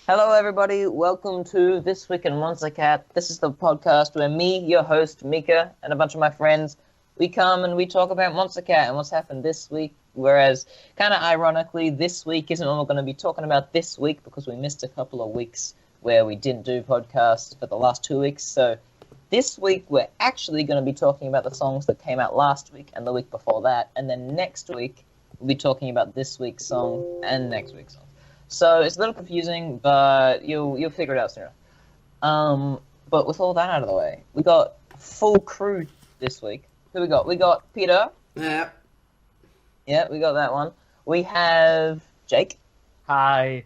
Hello everybody, welcome to This Week in Monstercat. This is the podcast where me, your host, Mika, and a bunch of my friends, we come and we talk about Monstercat and what's happened this week, whereas, kind of ironically, this week isn't all going to be talking about this week because we missed a couple of weeks where we didn't do podcasts for the last 2 weeks, so this week we're actually going to be talking about the songs that came out last week and the week before that, and then next week we'll be talking about this week's song and next week's song. So it's a little confusing, but you'll figure it out soon enough. But with all that out of the way, we got a full crew this week. Who we got? We got Peter. Yeah. Yeah, we got that one. We have Jake. Hi.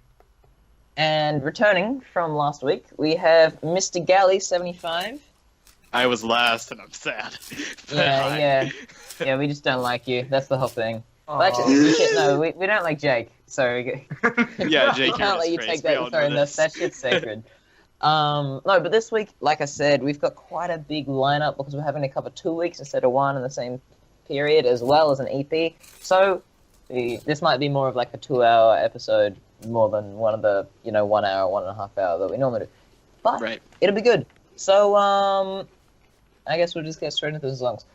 And returning from last week, we have Mr. Galley 75. I was last, and I'm sad. Yeah. We just don't like you. That's the whole thing. Well, actually, we don't like Jake. So yeah, Jake, I can't let you take that. Sorry, that shit's sacred. No, but this week, like I said, we've got quite a big lineup because we're having to cover 2 weeks instead of one in the same period, as well as an EP. So this might be more of like a 2-hour episode, more than one of the 1 hour, 1.5 hour that we normally do. But It'll be good. So I guess we'll just get straight into the songs.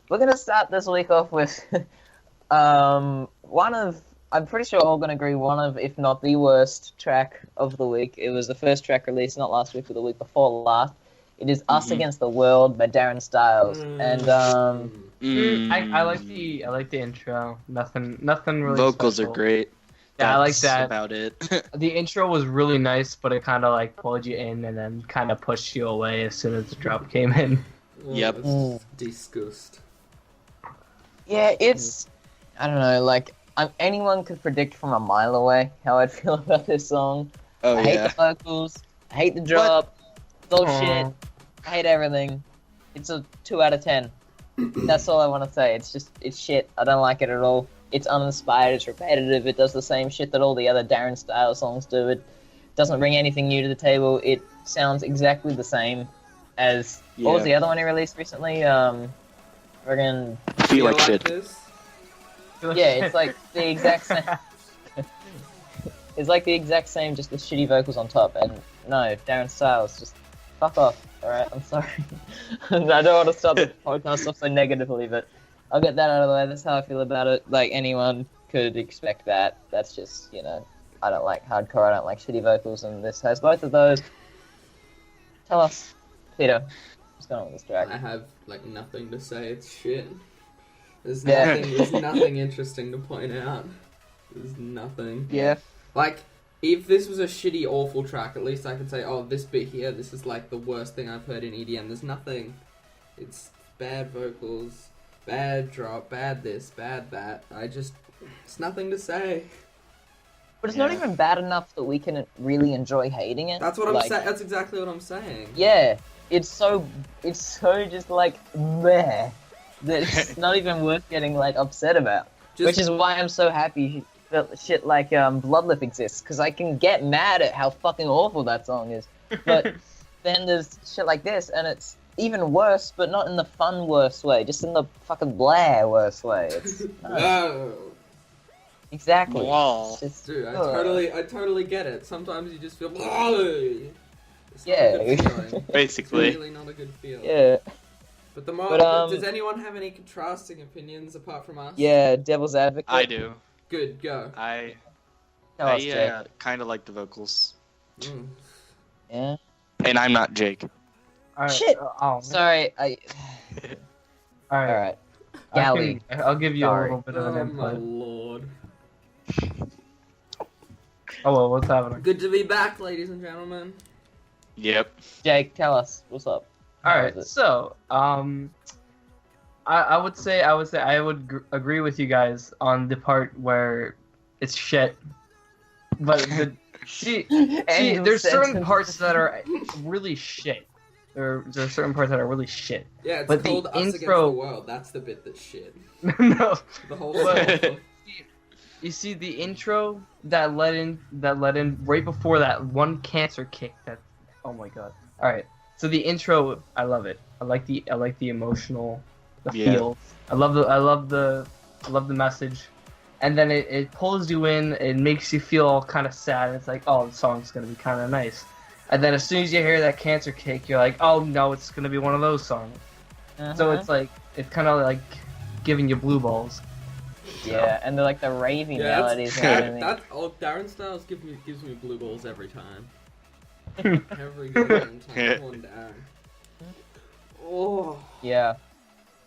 We're gonna start this week off with one of. I'm pretty sure we're all going to agree one of, if not the worst track of the week. It was the first track released not last week, but the week before last. It is Us Against the World by Darren Styles. And I like the intro. Nothing really vocals special. Are great. Yeah, I like that. About it. The intro was really nice, but it kind of like pulled you in and then kind of pushed you away as soon as the drop came in. Yep. Disgust. Yeah, it's... I don't know, like... anyone could predict from a mile away how I'd feel about this song. I hate the vocals. I hate the drop. It's all shit. I hate everything. It's a 2 out of 10. That's all I want to say. It's shit. I don't like it at all. It's uninspired. It's repetitive. It does the same shit that all the other Darren Styles songs do. It doesn't bring anything new to the table. It sounds exactly the same as... What was the other one he released recently? Friggin... Feel Like Shit. This? Yeah, it's like the exact same. It's like the exact same, just with shitty vocals on top. And no, Darren Styles, just fuck off. All right, I'm sorry. I don't want to start the podcast off so negatively, but I'll get that out of the way. That's how I feel about it. Like anyone could expect that. That's just I don't like hardcore. I don't like shitty vocals, and this has both of those. Tell us, Peter, what's going on with this track? I have nothing to say. It's shit. There's nothing interesting to point out. There's nothing. Yeah. If this was a shitty, awful track, at least I could say, oh, this bit here, this is the worst thing I've heard in EDM. There's nothing. It's bad vocals, bad drop, bad this, bad that. It's nothing to say. But it's not even bad enough that we can really enjoy hating it. That's what I'm saying. That's exactly what I'm saying. Yeah. It's so just meh. That it's not even worth getting upset about. Which is why I'm so happy that shit like Bloodlip exists, because I can get mad at how fucking awful that song is. But then there's shit like this, and it's even worse, but not in the fun worse way, just in the fucking blah worse way. It's no. Exactly. Wow. Dude, I totally get it. Sometimes you just feel it's yeah. not a good feeling. Basically. It's really not a good feeling. Yeah. But does anyone have any contrasting opinions apart from us? Yeah, Devil's Advocate. I do. Good, go. I kind of like the vocals. Mm. Yeah. And I'm not Jake. All right. Shit. Sorry. All All right. Galley. I'll give you a little bit of an Oh input. my lord. Oh well, what's happening? Good to be back, ladies and gentlemen. Yep. Jake, tell us what's up. Alright, so, I would say I would agree with you guys on the part where it's shit. But there's certain parts that are really shit. There's certain parts that are really shit. Yeah, it's but called the Us intro... Against the World. That's the bit that's shit. No. The whole song. You see the intro that led in right before that one cancer kick. That, oh my god. All right. So the intro, I love it. I like the emotional, the Yeah. feel. I love the message, and then it pulls you in. It makes you feel kind of sad. It's like, oh, the song's gonna be kind of nice, and then as soon as you hear that Cancer Cake, you're like, oh no, it's gonna be one of those songs. So it's like it's kind of like giving you blue balls. Yeah, and they're like the ravey melodies. Darren Styles gives me blue balls every time. Every time. Come on, Darren. Oh. Yeah.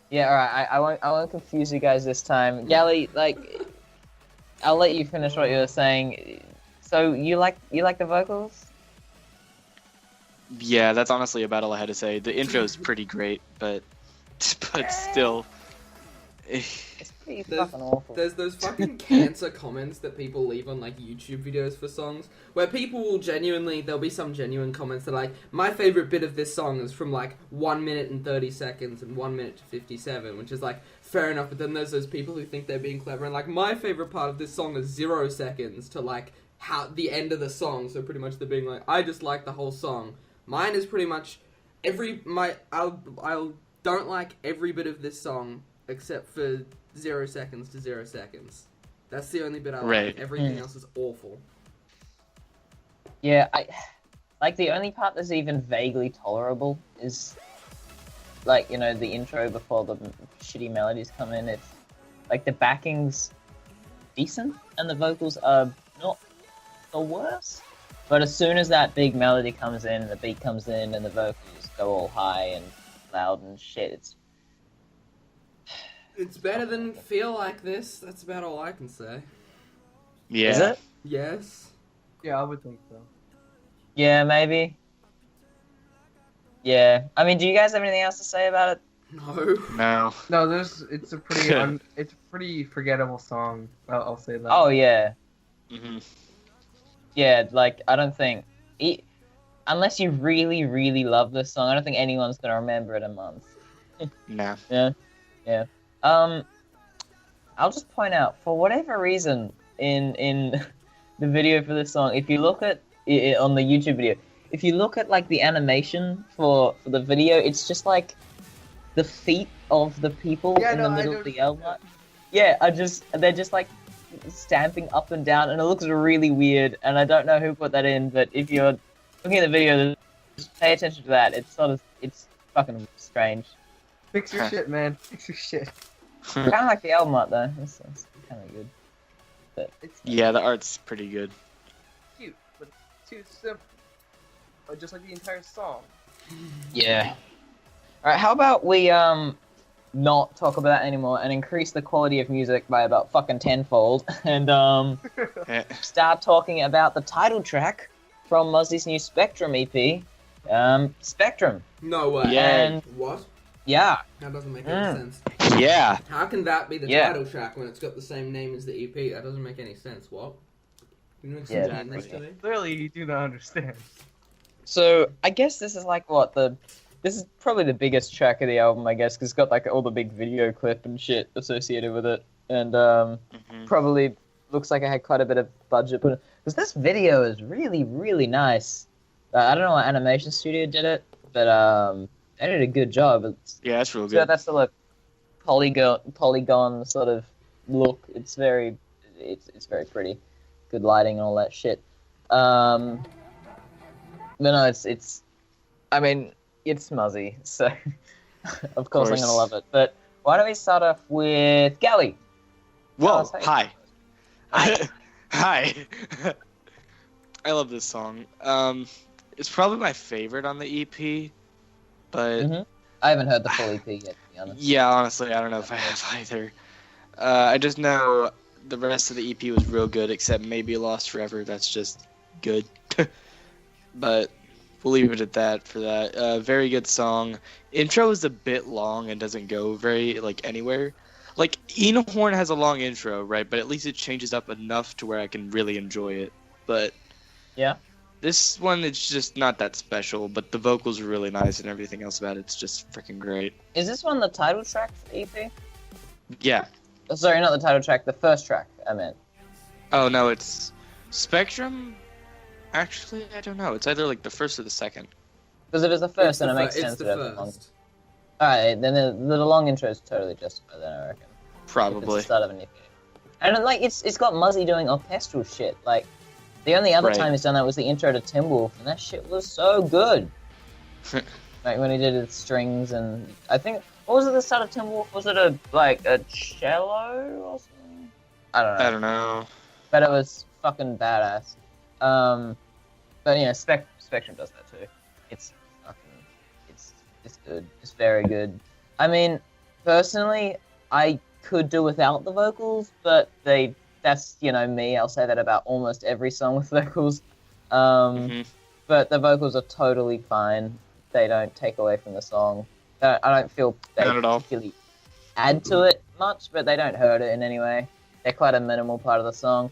Yeah, alright, I won't confuse you guys this time. Gally, like, I'll let you finish what you were saying. So, you like the vocals? Yeah, that's honestly about all I had to say. The intro's pretty great, but still... It's pretty fucking awful. There's those fucking cancer comments that people leave on like YouTube videos for songs, where people will there'll be some genuine comments that are like, my favorite bit of this song is from like 1 minute and 30 seconds and 1 minute to 57, which is like, fair enough, but then there's those people who think they're being clever and like, my favorite part of this song is 0 seconds to like, how the end of the song, so pretty much they're being like, I just like the whole song. Mine is pretty much, I don't like every bit of this song, except for 0 seconds to 0 seconds. That's the only bit I like. Right. Everything else is awful. Yeah, I like the only part that's even vaguely tolerable is like, you know, the intro before the shitty melodies come in. It's like the backing's decent and the vocals are not the worst. But as soon as that big melody comes in, the beat comes in, and the vocals go all high and loud and shit, It's better than Feel Like This. That's about all I can say. Yeah. Is it? Yes. Yeah, I would think so. Yeah, maybe. Yeah. I mean, do you guys have anything else to say about it? No. No. No, it's a pretty forgettable song. I'll say that. Oh, yeah. Mm-hmm. Yeah, like, I don't think... unless you really, really love this song, I don't think anyone's gonna remember it in a month. Nah. Yeah. I'll just point out, for whatever reason, in the video for this song, if you look at it on the YouTube video, if you look at like the animation for the video, it's just like the feet of the people in the middle of the album. Yeah, they're just like stamping up and down, and it looks really weird. And I don't know who put that in, but if you're looking at the video, just pay attention to that. It's fucking strange. Fix your shit, man. Fix your shit. Kind of like the album art though. It's kind of good. But Yeah, the art's pretty good. Cute, but too simple. But just like the entire song. yeah. All right, how about we not talk about that anymore and increase the quality of music by about fucking tenfold and start talking about the title track from Muzzy's new Spectrum EP, Spectrum. No way. Yeah. And What? yeah. That doesn't make any sense. Yeah. How can that be the Yeah. title track when it's got the same name as the EP? That doesn't make any sense. What? Can you Yeah, explain this to me? Clearly, you do not understand. So I guess this is like this is probably the biggest track of the album, I guess, because it's got like all the big video clip and shit associated with it, and probably looks like it had quite a bit of budget, but because this video is really, really nice. I don't know what animation studio did it, but they did a good job. Yeah, that's real So good. that's the like polygon sort of look. It's very pretty, good lighting and all that shit. But no, it's. I mean, it's Muzzy, so of course I'm gonna love it. But why don't we start off with Gally? Whoa, Hey. hi. Hi. Hi. I love this song. It's probably my favorite on the EP, but I haven't heard the full EP yet, to be honest. yeah, honestly, I don't know if I have either. I just know the rest of the EP was real good, except maybe Lost Forever. That's just good. But we'll leave it at that for that. Very good song. Intro is a bit long and doesn't go very anywhere. Like Horn has a long intro, right? But at least it changes up enough to where I can really enjoy it. But Yeah. this one, it's just not that special. But the vocals are really nice and everything else about it's just freaking great. Is this one the title track for the EP? Yeah. Oh, sorry, not the title track, the first track, I meant. Oh no, it's Spectrum. Actually, I don't know. It's either like the first or the second. Because if it's the first, then it makes sense to have the long. Alright, then the long intro is totally justified then, I reckon. Probably. If it's the start of an EP. And like it's got Muzzy doing orchestral shit. Like the only other time he's done that was the intro to Timberwolf, and that shit was so good. Like when he did his strings, and I think what was it? The start of Timberwolf? Was it a cello or something? I don't know. But it was fucking badass. But yeah, Spectrum does that too. It's good. It's very good. I mean, personally, I could do without the vocals, but that's me. I'll say that about almost every song with vocals. But the vocals are totally fine. They don't take away from the song. I don't feel they particularly add to it much, but they don't hurt it in any way. They're quite a minimal part of the song.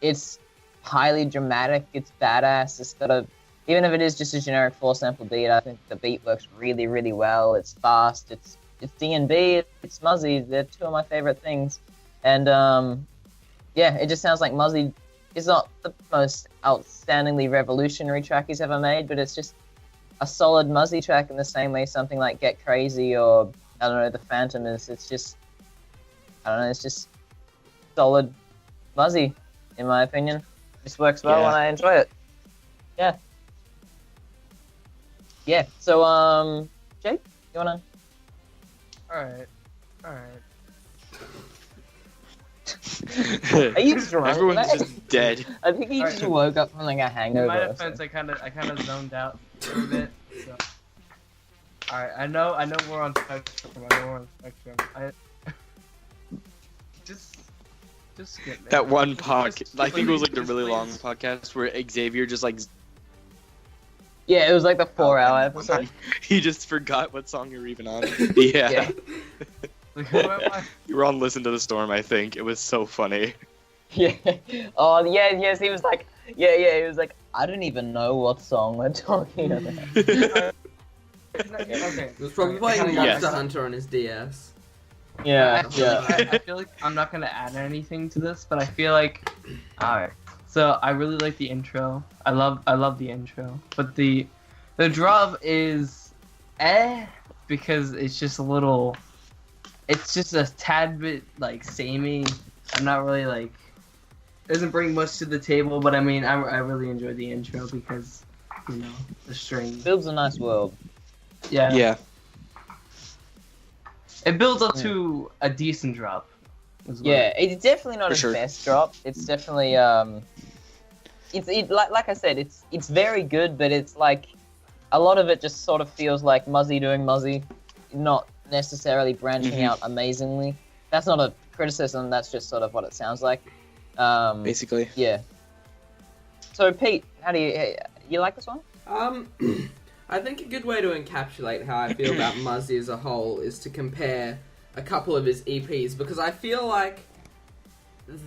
It's highly dramatic. It's badass. It's got even if it is just a generic 4-sample beat, I think the beat works really, really well. It's fast. It's D&B. It's Muzzy. They're two of my favorite things. And it just sounds like Muzzy is not the most outstandingly revolutionary track he's ever made, but it's just a solid Muzzy track in the same way something like Get Crazy or, I don't know, The Phantom is. It's just, I don't know, it's just solid Muzzy, in my opinion. It just works well and I enjoy it. Yeah. Yeah, so, Jake, you wanna? Alright. Are you drunk? Everyone's just dead. I think he just woke up from like a hangover. In my defense, I kind of zoned out a little bit. So. Alright, I know we're on Spectrum. Just skip it. That one podcast, I think it was like the really long podcast where Xavier just like. Yeah, it was like the 4-hour episode. He just forgot what song you were even on. Yeah. You were on Listen to the Storm, I think. It was so funny. Yeah. Oh, yeah, yes, he was like, he was like, I don't even know what song we're talking about. Okay. He was probably playing Monster Hunter on his DS. Yeah. I feel like I'm not gonna add anything to this, but I feel like, alright. So I really like the intro. I love the intro, but the drop is because it's just a little. It's just a tad bit like samey. I'm not really like. It doesn't bring much to the table, but I mean I really enjoy the intro because the strings. Builds a nice world. Yeah. Yeah. It builds up to a decent drop. Yeah, it's definitely not his best drop. It's definitely like I said, it's very good, but it's like a lot of it just sort of feels like Muzzy doing Muzzy, not necessarily branching out amazingly. That's not a criticism. That's just sort of what it sounds like. Basically. Yeah. So Pete, how do you like this one? I think a good way to encapsulate how I feel about Muzzy as a whole is to compare a couple of his EPs, because I feel like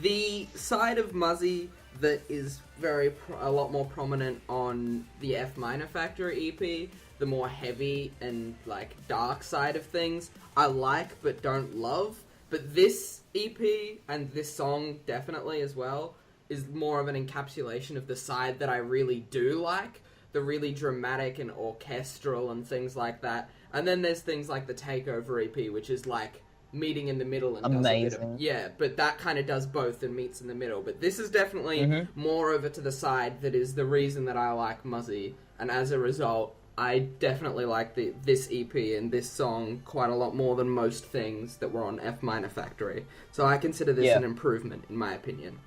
the side of Muzzy that is a lot more prominent on the F Minor Factory EP, the more heavy and like dark side of things, I like but don't love. But this EP and this song definitely as well is more of an encapsulation of the side that I really do like. The really dramatic and orchestral and things like that. And then there's things like the Takeover EP, which is like meeting in the middle and amazing. Does a bit of, but that kind of does both and meets in the middle. But this is definitely more over to the side that is the reason that I like Muzzy, and as a result, I definitely like this EP and this song quite a lot more than most things that were on F Minor Factory. So I consider this an improvement, in my opinion.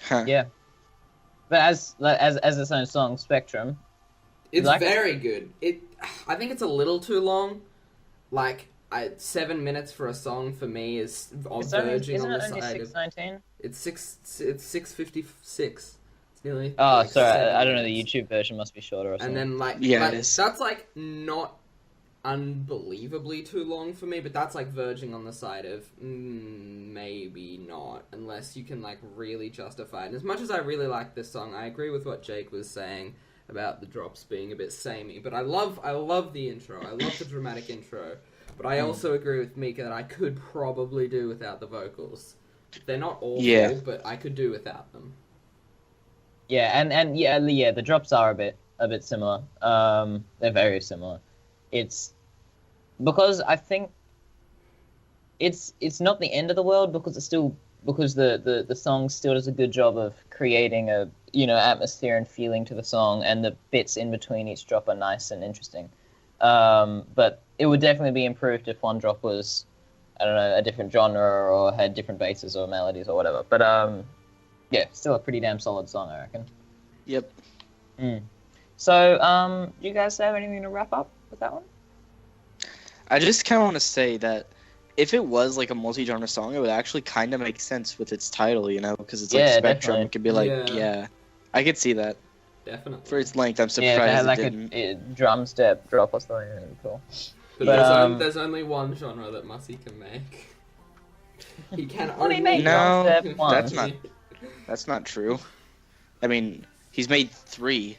Huh. Yeah. But as its own song, Spectrum, it's very good. I think it's a little too long. Like 7 minutes for a song for me is verging on the side of. 6:19? It's 6:56. It's nearly. Oh, sorry. I don't know. The YouTube version must be shorter or something. And then it is. That's like not unbelievably too long for me, but that's like verging on the side of maybe not, unless you can like really justify it. And as much as I really like this song, I agree with what Jake was saying about the drops being a bit samey, but I love the intro. I love the dramatic intro, but I also agree with Mika that I could probably do without the vocals. They're not awful, but I could do without them. Yeah, and yeah, the drops are a bit similar. They're very similar. It's because I think it's not the end of the world because the song still does a good job of creating a atmosphere and feeling to the song, and the bits in between each drop are nice and interesting. But it would definitely be improved if one drop was, I don't know, a different genre or had different basses or melodies or whatever. But yeah, still a pretty damn solid song, I reckon. Yep. So, do you guys have anything to wrap up with that one? I just kind of want to say that if it was like a multi-genre song, it would actually kind of make sense with its title, you know, because it's like Spectrum. Definitely. It could be like, yeah, I could see that. Definitely. For its length, I'm Yeah, if it surprised had like it didn't. a drum step drop or something, that'd be cool. But there's only one genre that Muzzy can make. He can What do you only mean? No, Drum step one? that's not true. I mean, he's made 3.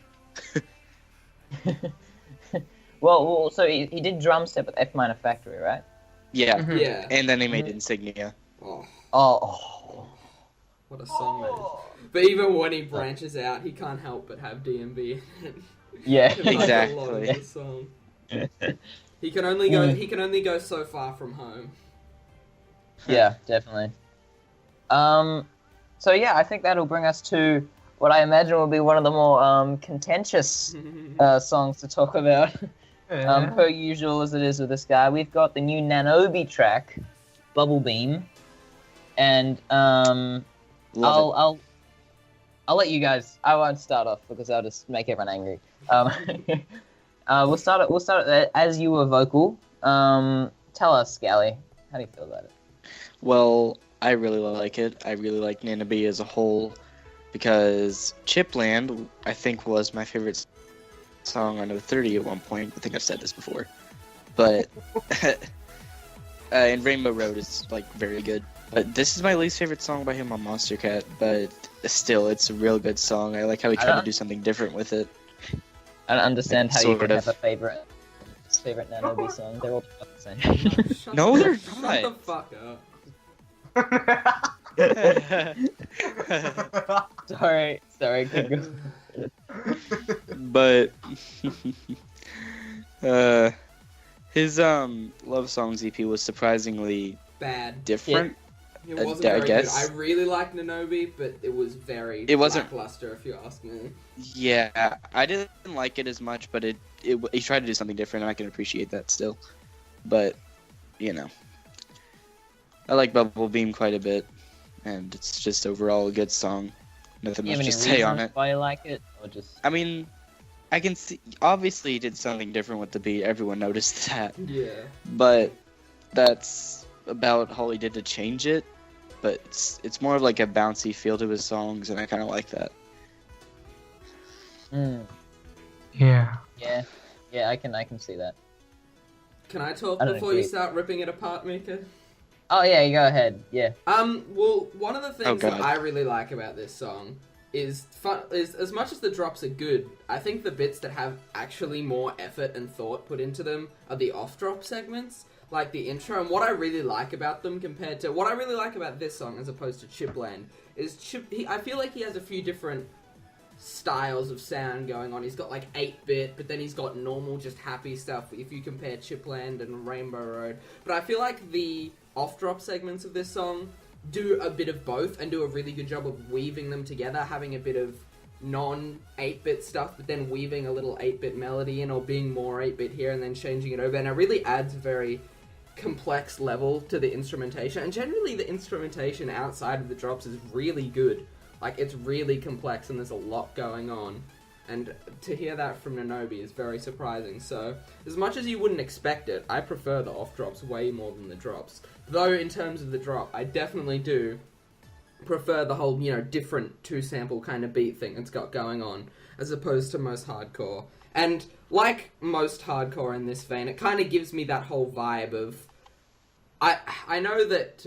Well, so he did drum step with F minor Factory, right? Yeah. Yeah. And then he made Insignia. Oh. What a song that is. But even when he branches out, he can't help but have DMB in it. Yeah. Like Exactly. a lot of the song. He can only go so far from home. Yeah, definitely. So yeah, I think that'll bring us to what I imagine will be one of the more contentious songs to talk about. Per usual as it is with this guy, we've got the new Nanobii track, Bubble Beam, and I'll let you guys. I won't start off because I'll just make everyone angry. We'll start it as you were vocal. Tell us, Scally, how do you feel about it? Well, I really like it. I really like Nanobii as a whole because Chipland, I think, was my favorite song on 30 at one point. I think I've said this before. But and Rainbow Road is like very good. But this is my least favorite song by him on Monstercat, but still, it's a real good song. I like how he tried to do something different with it. I don't understand how you Sort can of. have a favorite Nanobii song. They're all the same. No, they're Shut not. the fuck up. Sorry, keep going. But his Love Songs EP was surprisingly Bad. different. It wasn't I very guess. good. I really liked Nanobii, but it was very It wasn't- lackluster, if you ask me. Yeah, I didn't like it as much, but he tried to do something different, and I can appreciate that still. But you know, I like Bubble Beam quite a bit, and it's just overall a good song. Nothing Do you much have to any say on reasons it. why you like it, or just? I mean, I can see. Obviously, he did something different with the beat. Everyone noticed that. Yeah. But that's about all he did to change it. But it's more of like a bouncy feel to his songs, and I kind of like that. Yeah. Yeah, I can see that. Can I talk I don't before you agree. start ripping it apart, Mika? Oh yeah, you go ahead. Yeah. Well, one of the things that God. I really like about this song is as much as the drops are good, I think the bits that have actually more effort and thought put into them are the off-drop segments, like the intro. And what I really like about them compared to what I really like about this song as opposed to Chipland is I feel like he has a few different styles of sound going on. He's got like 8-bit, but then he's got normal, just happy stuff if you compare Chipland and Rainbow Road. But I feel like the off-drop segments of this song do a bit of both and do a really good job of weaving them together, having a bit of non-8-bit stuff, but then weaving a little 8-bit melody in, or being more 8-bit here and then changing it over, and it really adds a very complex level to the instrumentation. And generally the instrumentation outside of the drops is really good. Like, it's really complex and there's a lot going on. And to hear that from Nanobii is very surprising. So, as much as you wouldn't expect it, I prefer the off-drops way more than the drops. Though, in terms of the drop, I definitely do prefer the whole, different two-sample kind of beat thing it's got going on, as opposed to most hardcore. And, like most hardcore in this vein, it kind of gives me that whole vibe of... I know that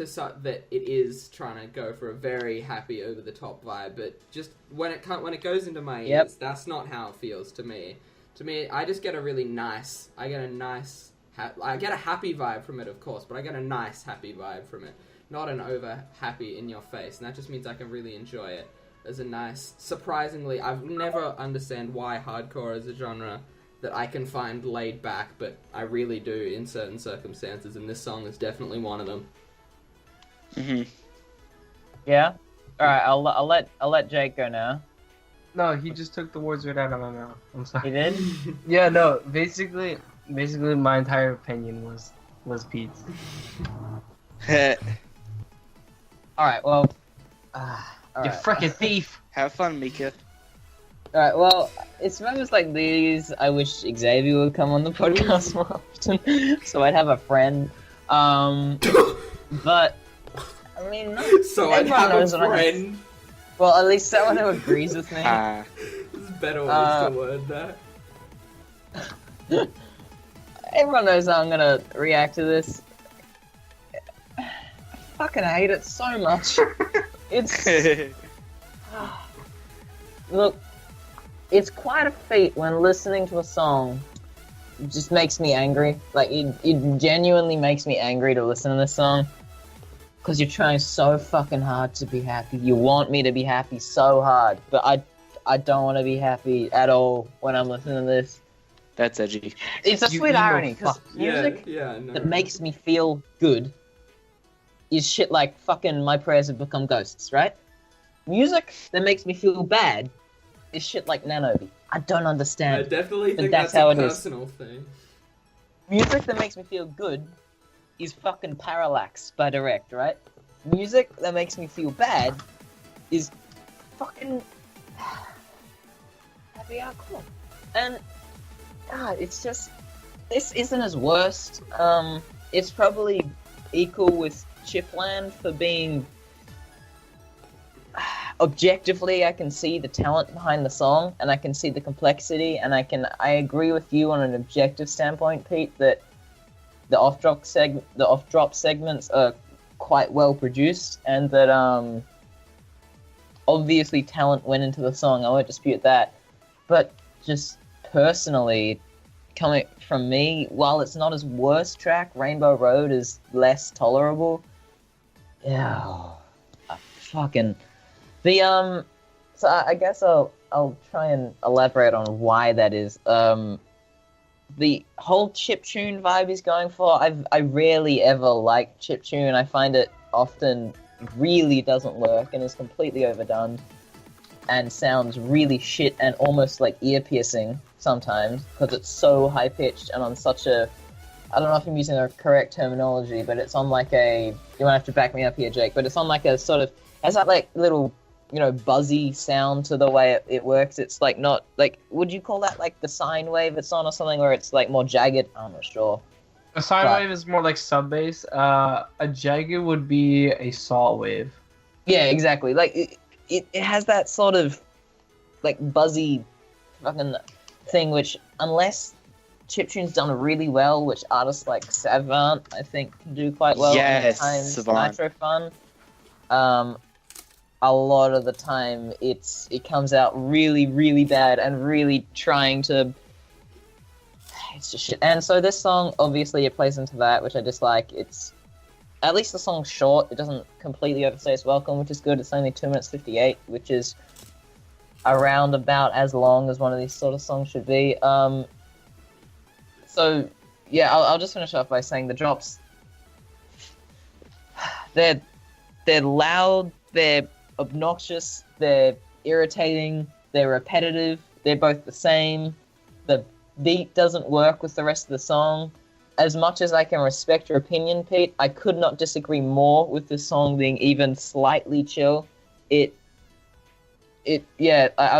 that it is trying to go for a very happy, over-the-top vibe, but just when it goes into my ears, that's not how it feels to me. To me, I just get a really nice... I get a happy vibe from it, of course, but I get a nice, happy vibe from it. Not an over-happy in-your-face, and that just means I can really enjoy it. as a nice, surprisingly, I've never understand why hardcore is a genre that I can find laid back, but I really do in certain circumstances, and this song is definitely one of them. Mm-hmm. Yeah. All right. I'll let Jake go now. No, he just took the words right out of my mouth. I'm sorry. He did. Yeah, no. Basically, my entire opinion was Pete's. All right. Well. All You right. frickin' thief! Have fun, Mika. Alright, well, it's moments like these I wish Xavier would come on the podcast more often, so I'd have a friend. But, I mean, So I'd everyone have knows a what I- friend. well, at least someone who agrees with me. Ah, There's better ways to word that. Everyone knows how I'm gonna react to this. I fucking hate it so much. It's... Look, it's quite a feat when listening to a song. It just makes me angry. Like, it genuinely makes me angry to listen to this song. Because you're trying so fucking hard to be happy. You want me to be happy so hard. But I don't want to be happy at all when I'm listening to this. That's edgy. It's a You sweet emo irony, because fuck. music Yeah, no. that makes me feel good is shit like fucking My Prayers Have Become Ghosts, right? Music that makes me feel bad is shit like Nanobii. I don't I understand. definitely But think that's that's how a it is. personal thing. Music that makes me feel good is fucking Parallax by Direct, right? Music that makes me feel bad is fucking Happy Hardcore. And God, it's just, this isn't as worst. It's probably equal with Chipland for being objectively. I can see the talent behind the song, and I can see the complexity, and I agree with you on an objective standpoint, Pete, that the off-drop segments are quite well produced, and that obviously talent went into the song. I won't dispute that, but just personally, coming from me, while it's not as worst track, Rainbow Road is less tolerable. Yeah, I fucking the So I guess I'll try and elaborate on why that is. The whole chiptune vibe he's going for, I rarely ever like chiptune. I find it often really doesn't work and is completely overdone and sounds really shit and almost like ear-piercing sometimes because it's so high-pitched and on such a... I don't know if I'm using the correct terminology, but it's on like a... You might have to back me up here, Jake, but it's on like a sort of... Has that like little... buzzy sound to the way it works. It's like not like, would you call that like the sine wave it's on or something, where it's like more jagged? I'm not sure. A sine wave is more like sub bass. A jagged would be a saw wave. Yeah, exactly. Like it has that sort of like buzzy fucking thing, which unless chiptune's done really well, which artists like Savant I think can do quite well. Yes, Times Savant. Nitro Fun. A lot of the time it comes out really, really bad and really trying to... It's just shit. And so this song, obviously, it plays into that, which I dislike. It's... At least the song's short. It doesn't completely overstay its welcome, which is good. It's only 2 minutes 58, which is around about as long as one of these sort of songs should be. So, yeah, I'll just finish off by saying the drops... They're loud, they're obnoxious, they're irritating, they're repetitive, they're both the same. The beat doesn't work with the rest of the song. As much as I can respect your opinion, Pete, I could not disagree more with this song being even slightly chill. I'll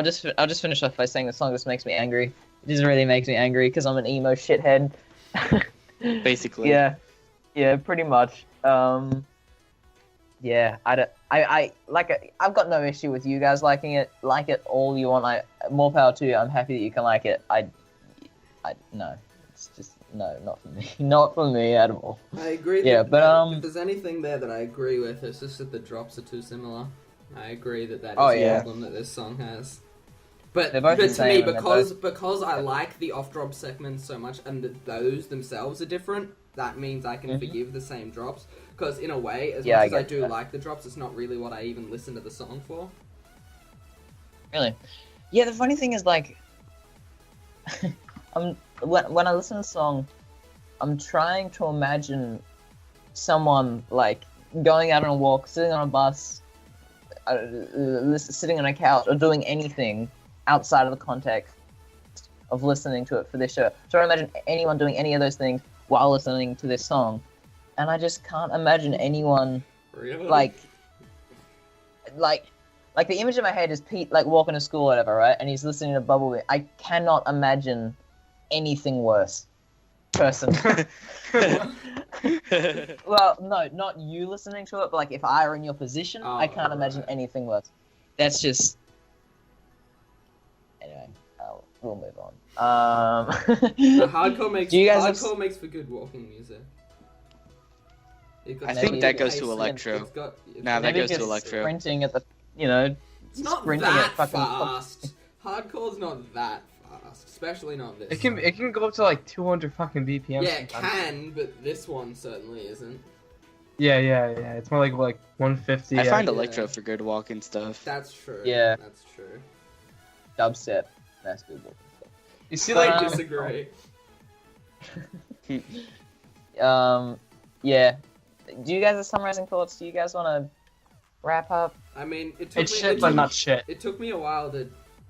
just finish off by saying the song just makes me angry. It just really makes me angry because I'm an emo shithead. Basically. Yeah, pretty much. Yeah, I've got no issue with you guys liking it. Like it all you want. More power to you. I'm happy that you can like it. No, it's just no, not for me. Not for me at all. I agree. Yeah, but if there's anything there that I agree with, it's just that the drops are too similar. I agree that is Oh, the yeah. problem that this song has. But They're both the to me, same, and they're because I like the off-drop segments so much, and that those themselves are different, that means I can forgive the same drops. Because in a way, as much as I do like the drops, it's not really what I even listen to the song for. Really? Yeah, the funny thing is, like, when I listen to the song, I'm trying to imagine someone, like, going out on a walk, sitting on a bus, sitting on a couch, or doing anything outside of the context of listening to it for this show. So I imagine anyone doing any of those things while listening to this song, and I just can't imagine anyone Really? like the image in my head is Pete like walking to school or whatever, right? And he's listening to Bumblebee. I cannot imagine anything worse. Person. Well, no, not you listening to it, but like if I were in your position, I can't imagine anything worse. That's just. Anyway, we'll move on. Hardcore makes for good walking music. I think that goes to electro. That goes to electro. Sprinting at the, it's not sprinting that at fucking fast. Hardcore's not that fast, especially not this. It can go up to like 200 fucking BPM. Yeah, it can, but this one certainly isn't. Yeah. It's more like 150. I find electro for good walking stuff. That's true. Yeah. That's true. Dubstep, that's good walking stuff. You see, I disagree. Yeah. Do you guys have summarizing thoughts? Do you guys want to wrap up? I mean, it's shit, but not shit. It took me a while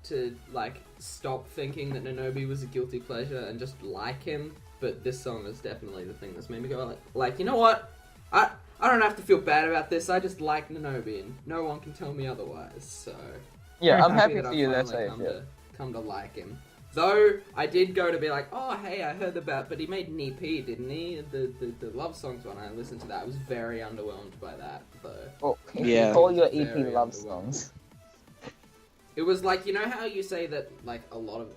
to like stop thinking that Nanobii was a guilty pleasure and just like him. But this song is definitely the thing that's made me go like you know what? I don't have to feel bad about this. I just like Nanobii, and no one can tell me otherwise. So yeah, I'm happy that for I've you. That's finally come to like him. Though I did go to be like, oh hey, I heard about, but he made an EP, didn't he? The love songs one. I listened to that. I was very underwhelmed by that, though. Well, yeah. Call your EP Very love underwhelmed. songs. It was like, you know how you say that like a lot of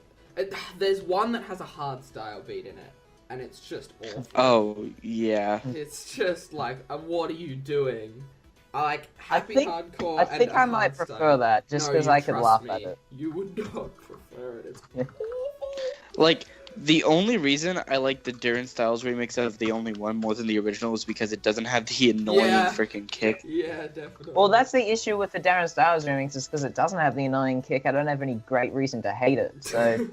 there's one that has a hard style beat in it, and it's just awful. Oh yeah. It's just like, what are you doing? I like happy hardcore. I think I might prefer that just because I could laugh at it. You would not prefer it. It's Like, the only reason I like the Darren Styles remix of The Only One more than the original is because it doesn't have the annoying freaking kick. Yeah, definitely. Well, that's the issue with the Darren Styles remix, is because it doesn't have the annoying kick. I don't have any great reason to hate it, so...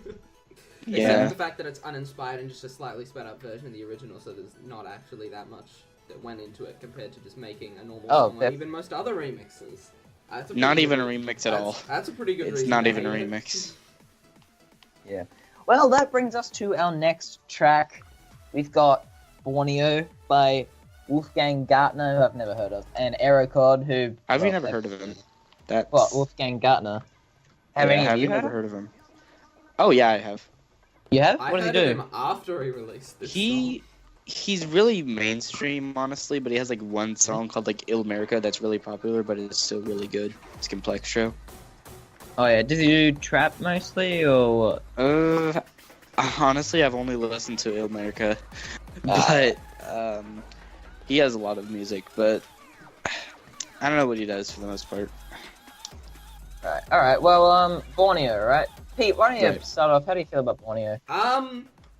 Except the fact that it's uninspired and just a slightly sped up version of the original, so there's not actually that much that went into it compared to just making a normal song like even most other remixes. Not even a remix at all. That's a pretty good reason. It's not even a remix. Yeah. Well, that brings us to our next track. We've got Borneo by Wolfgang Gartner, who I've never heard of, and Aero Chord, who... I've never heard of him. What, Wolfgang Gartner? Have any of you never heard of him? Oh, yeah, I have. You have? I what does he heard of do? him after he released this song. He's really mainstream, honestly, but he has like one song called like Il America that's really popular, but it's still really good. It's Complex Show. Oh yeah, does he do trap mostly, or what? Honestly, I've only listened to Il America, but he has a lot of music, but I don't know what he does for the most part. Alright, well, Borneo, right? Pete, why don't you start off? How do you feel about Borneo?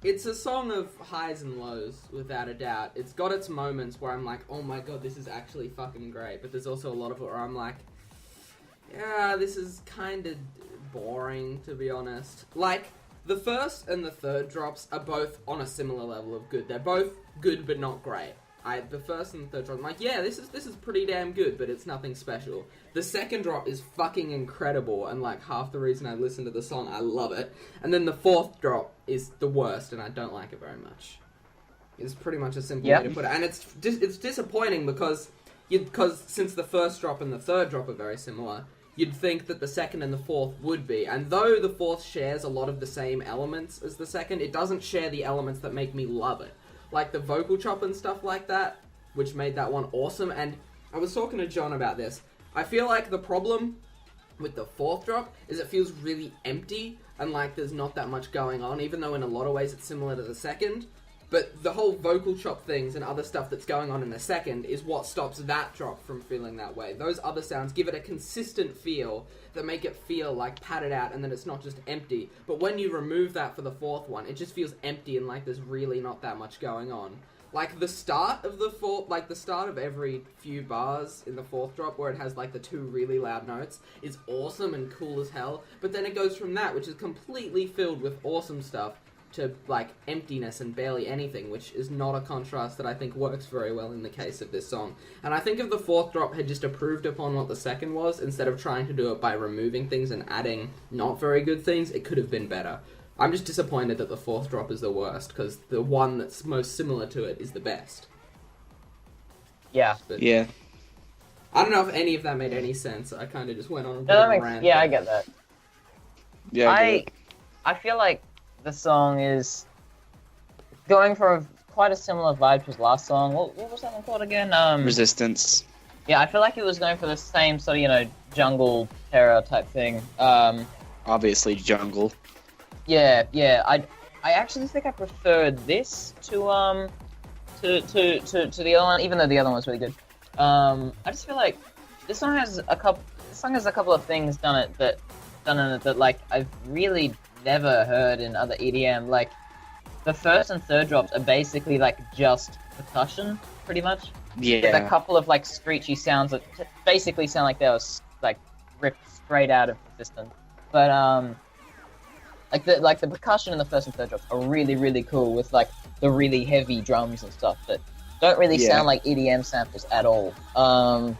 It's a song of highs and lows, without a doubt. It's got its moments where I'm like, oh my god, this is actually fucking great. But there's also a lot of it where I'm like, yeah, this is kind of boring, to be honest. Like, the first and the third drops are both on a similar level of good. They're both good, but not great. The first and the third drop, I'm like, yeah, this is pretty damn good, but it's nothing special. The second drop is fucking incredible, and like half the reason I listen to the song, I love it. And then the fourth drop is the worst, and I don't like it very much. It's pretty much a simple way to put it, and it's disappointing because since the first drop and the third drop are very similar, you'd think that the second and the fourth would be. And though the fourth shares a lot of the same elements as the second, it doesn't share the elements that make me love it. Like the vocal chop and stuff like that, which made that one awesome. And I was talking to John about this. I feel like the problem with the fourth drop is it feels really empty and like there's not that much going on, even though in a lot of ways it's similar to the second. But the whole vocal chop things and other stuff that's going on in the second is what stops that drop from feeling that way. Those other sounds give it a consistent feel that make it feel like padded out and that it's not just empty. But when you remove that for the fourth one, it just feels empty and like there's really not that much going on. Like the start of the start of every few bars in the fourth drop, where it has like the two really loud notes, is awesome and cool as hell. But then it goes from that, which is completely filled with awesome stuff, to like emptiness and barely anything, which is not a contrast that I think works very well in the case of this song. And I think if the fourth drop had just improved upon what the second was, instead of trying to do it by removing things and adding not very good things, it could have been better. I'm just disappointed that the fourth drop is the worst, because the one that's most similar to it is the best. Yeah. But Yeah. I don't know if any of that made any sense. I kind of just went on a bit No, that of a makes, rant. yeah, I get that. Yeah. I feel like the song is going for quite a similar vibe to his last song. What was that one called again? Resistance. Yeah, I feel like it was going for the same sort of, jungle terror type thing. Obviously, jungle. Yeah. I actually think I preferred this to the other one, even though the other one was really good. I just feel like this song has a couple of things done in it that like I've really never heard in other EDM. Like the first and third drops are basically like just percussion, pretty much. Yeah. With a couple of like screechy sounds that basically sound like they were like ripped straight out of Resistance. But like the percussion in the first and third drops are really, really cool, with like the really heavy drums and stuff that don't really sound like EDM samples at all. And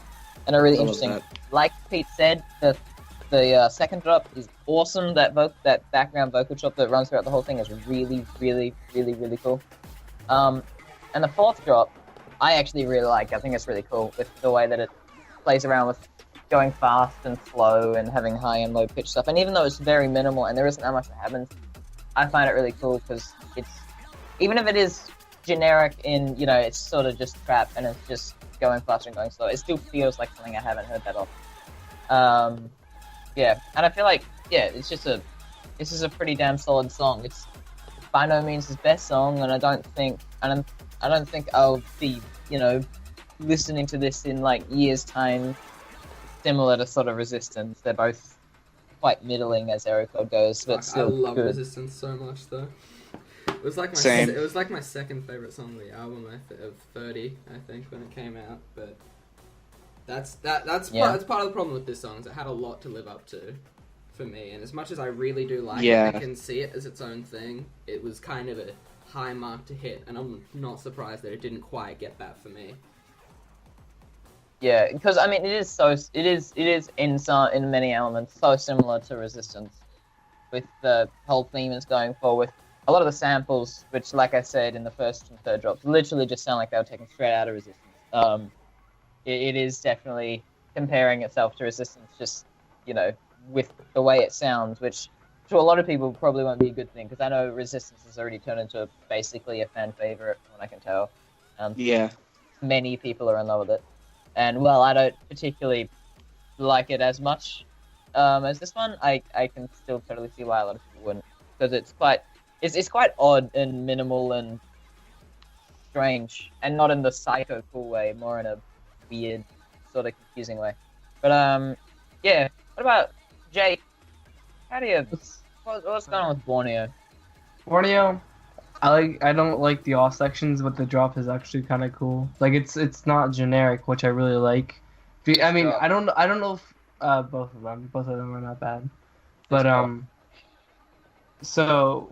are really interesting. Like Pete said, the second drop is awesome. That background vocal chop that runs throughout the whole thing is really, really, really, really cool. And the fourth drop, I actually really like. I think it's really cool with the way that it plays around with going fast and slow and having high and low pitch stuff. And even though it's very minimal and there isn't that much that happens, I find it really cool because it's, even if it is generic in, it's sort of just trap and it's just going faster and going slow, it still feels like something I haven't heard that often. Yeah, and I feel like, this is a pretty damn solid song. It's by no means his best song, and I don't think I'll be, listening to this in like years' time, similar to sort of Resistance. They're both quite middling as Aero goes, but still I love good. Resistance so much, though. It was like my second favorite song of the album of 30, I think, when it came out. But that's part of the problem with this song, is it had a lot to live up to for me. And as much as I really do like it, I can see it as its own thing. It was kind of a high mark to hit, and I'm not surprised that it didn't quite get that for me. Yeah, because I mean, it is in many elements so similar to Resistance, with the whole theme it's going for, with a lot of the samples, which, like I said, in the first and third drops, literally just sound like they were taken straight out of Resistance. It is definitely comparing itself to Resistance, just, with the way it sounds, which to a lot of people probably won't be a good thing, because I know Resistance has already turned into basically a fan favorite, from what I can tell. Many people are in love with it. And, well, I don't particularly like it as much as this one. I can still totally see why a lot of people wouldn't, because it's quite odd and minimal and strange, and not in the psycho cool way, more in a weird, sort of confusing way. But what about Jake? How do you? What's going on with Borneo? Borneo, I don't like the off sections, but the drop is actually kind of cool. Like it's not generic, which I really like. I mean, I don't know if both of them are not bad, but so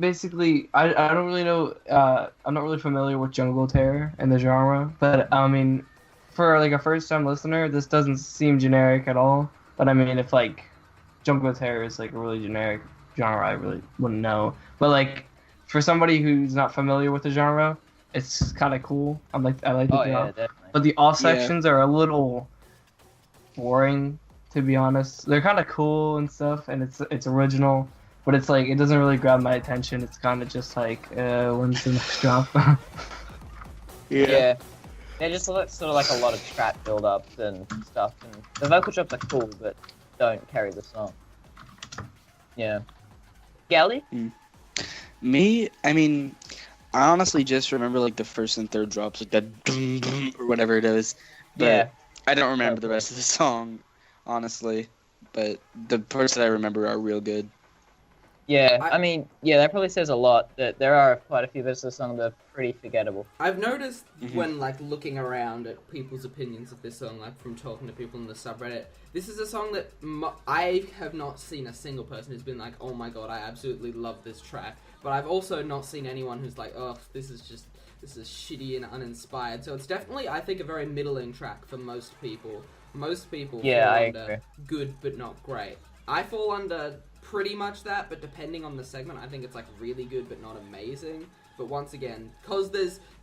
basically I don't really know. I'm not really familiar with jungle terror and the genre, but I mean, for like a first time listener, this doesn't seem generic at all. But I mean, if like jungle terror is like a really generic genre, I really wouldn't know. But like, for somebody who's not familiar with the genre, it's kind of cool. I like the drop. Definitely. But the off sections are a little boring, to be honest. They're kind of cool and stuff, and it's original, but it's like it doesn't really grab my attention. It's kind of just like, when's the next drop? Yeah. They just look sort of like a lot of trap build-ups and stuff, and the vocal drops are cool, but don't carry the song. Yeah. Gally? Me, I mean, I honestly just remember like the first and third drops, like that dum dum or whatever it is. But I don't remember the rest of the song, honestly. But the parts that I remember are real good. Yeah, I mean, yeah, that probably says a lot. That there are quite a few bits of the song that are pretty forgettable. I've noticed when like looking around at people's opinions of this song, like from talking to people in the subreddit, this is a song that I have not seen a single person who's been like, oh my god, I absolutely love this track. But I've also not seen anyone who's like, oh, this is shitty and uninspired. So it's definitely, I think, a very middling track for most people. Most people fall under good but not great. I fall under pretty much that, but depending on the segment, I think it's like really good but not amazing. But once again, because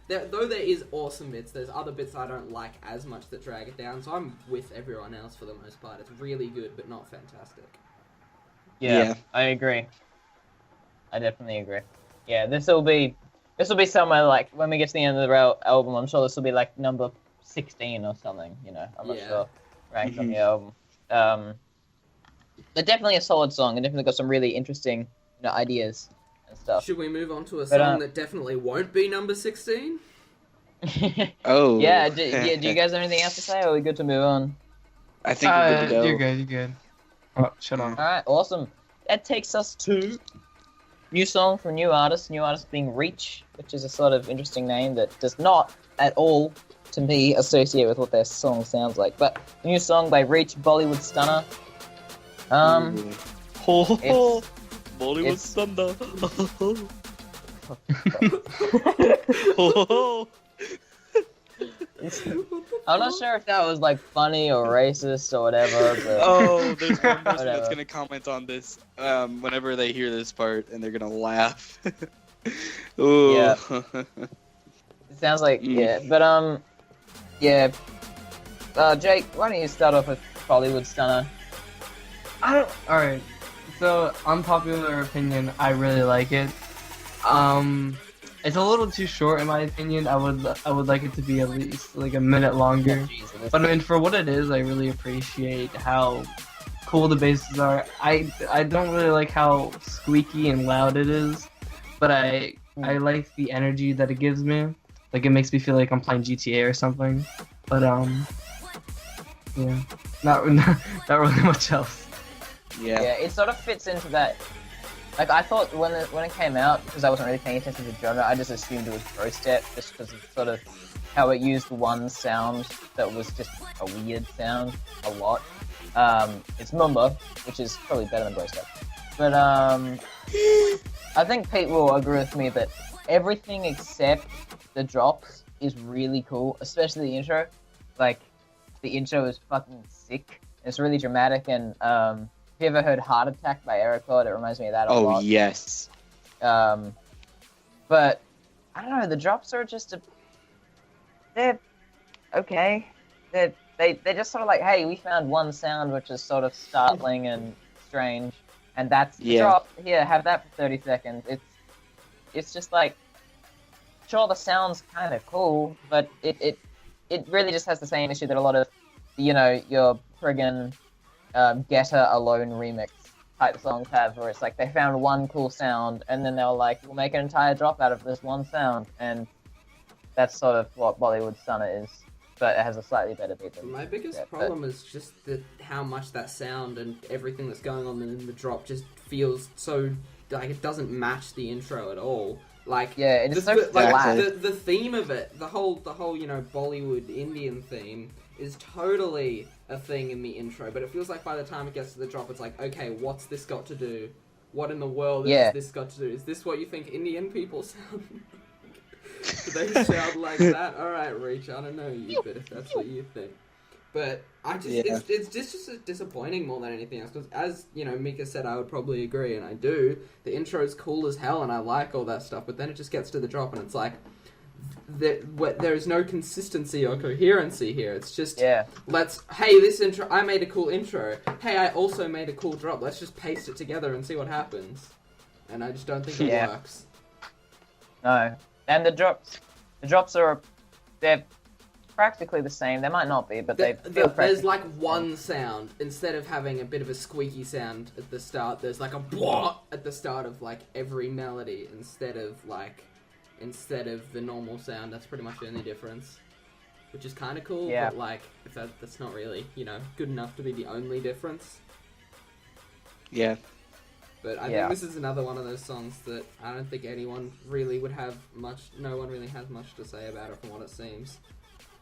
though there is awesome bits, there's other bits I don't like as much that drag it down, so I'm with everyone else for the most part. It's really good but not fantastic. Yeah. I agree. I definitely agree. Yeah, this will be somewhere like when we get to the end of the album. I'm sure this will be like number 16 or something. You know, I'm not sure ranked on the album. But definitely a solid song, and definitely got some really interesting, ideas and stuff. Should we move on to a song that definitely won't be number 16? Oh. Yeah. Do you guys have anything else to say, or are we good to move on? I think we're good to go. You're good. Oh, shut on. All right, awesome. That takes us to new song from new artist. New artist being Reach, which is a sort of interesting name that does not at all, to me, associate with what their song sounds like. But new song by Reach, Bollywood Stunna. Bollywood Stunna. I'm not sure if that was like funny or racist or whatever. But... Oh, there's one person that's gonna comment on this whenever they hear this part, and they're gonna laugh. Ooh. Yeah. It sounds like but yeah. Jake, why don't you start off with Bollywood Stunna? Alright, so unpopular opinion, I really like it. It's a little too short in my opinion. I would like it to be at least like a minute longer. But I mean, for what it is, I really appreciate how cool the basses are. I don't really like how squeaky and loud it is, but I like the energy that it gives me. Like it makes me feel like I'm playing GTA or something. But yeah, not really much else. Yeah, it sort of fits into that. Like, I thought when it came out, because I wasn't really paying attention to the genre, I just assumed it was bro step, just because of sort of how it used one sound that was just a weird sound a lot. It's Mumba, which is probably better than bro step. But I think Pete will agree with me that everything except the drops is really cool, especially the intro. Like, the intro is fucking sick. It's really dramatic, and if you ever heard Heart Attack by Aero, it reminds me of that a lot. Oh, yes. But, I don't know, the drops are just they're okay. They're just sort of like, hey, we found one sound which is sort of startling and strange, and that's the drop. Here, have that for 30 seconds. It's just like, sure, the sound's kind of cool, but it really just has the same issue that a lot of, your friggin' Getter Alone remix type songs have, where it's like they found one cool sound and then they were like, we'll make an entire drop out of this one sound, and that's sort of what Bollywood Stunna is, but it has a slightly better beat than my biggest problem is just how much that sound and everything that's going on in the drop just feels so like it doesn't match the intro at all. Like, yeah, it's so flat. The theme of it, the whole Bollywood Indian theme is totally a thing in the intro, but it feels like by the time it gets to the drop, it's like, okay, what's this got to do? What in the world is this got to do? Is this what you think Indian people sound? Do they sound like that? Alright, Reach, I don't know you, but if that's what you think. But I just, it's just disappointing more than anything else, because as, Mika said, I would probably agree, and I do. The intro's cool as hell, and I like all that stuff, but then it just gets to the drop, and it's like, there is no consistency or coherency here. It's just, hey, this intro, I made a cool intro. Hey, I also made a cool drop. Let's just paste it together and see what happens. And I just don't think it works. No. And the drops are, they're practically the same. They might not be, but they feel there's like one sound. Instead of having a bit of a squeaky sound at the start, there's like a blah at the start of like every melody instead of the normal sound. That's pretty much the only difference, which is kind of cool, but like if that's not really, good enough to be the only difference. Yeah. But I think this is another one of those songs that I don't think anyone really would have much. No one really has much to say about it from what it seems.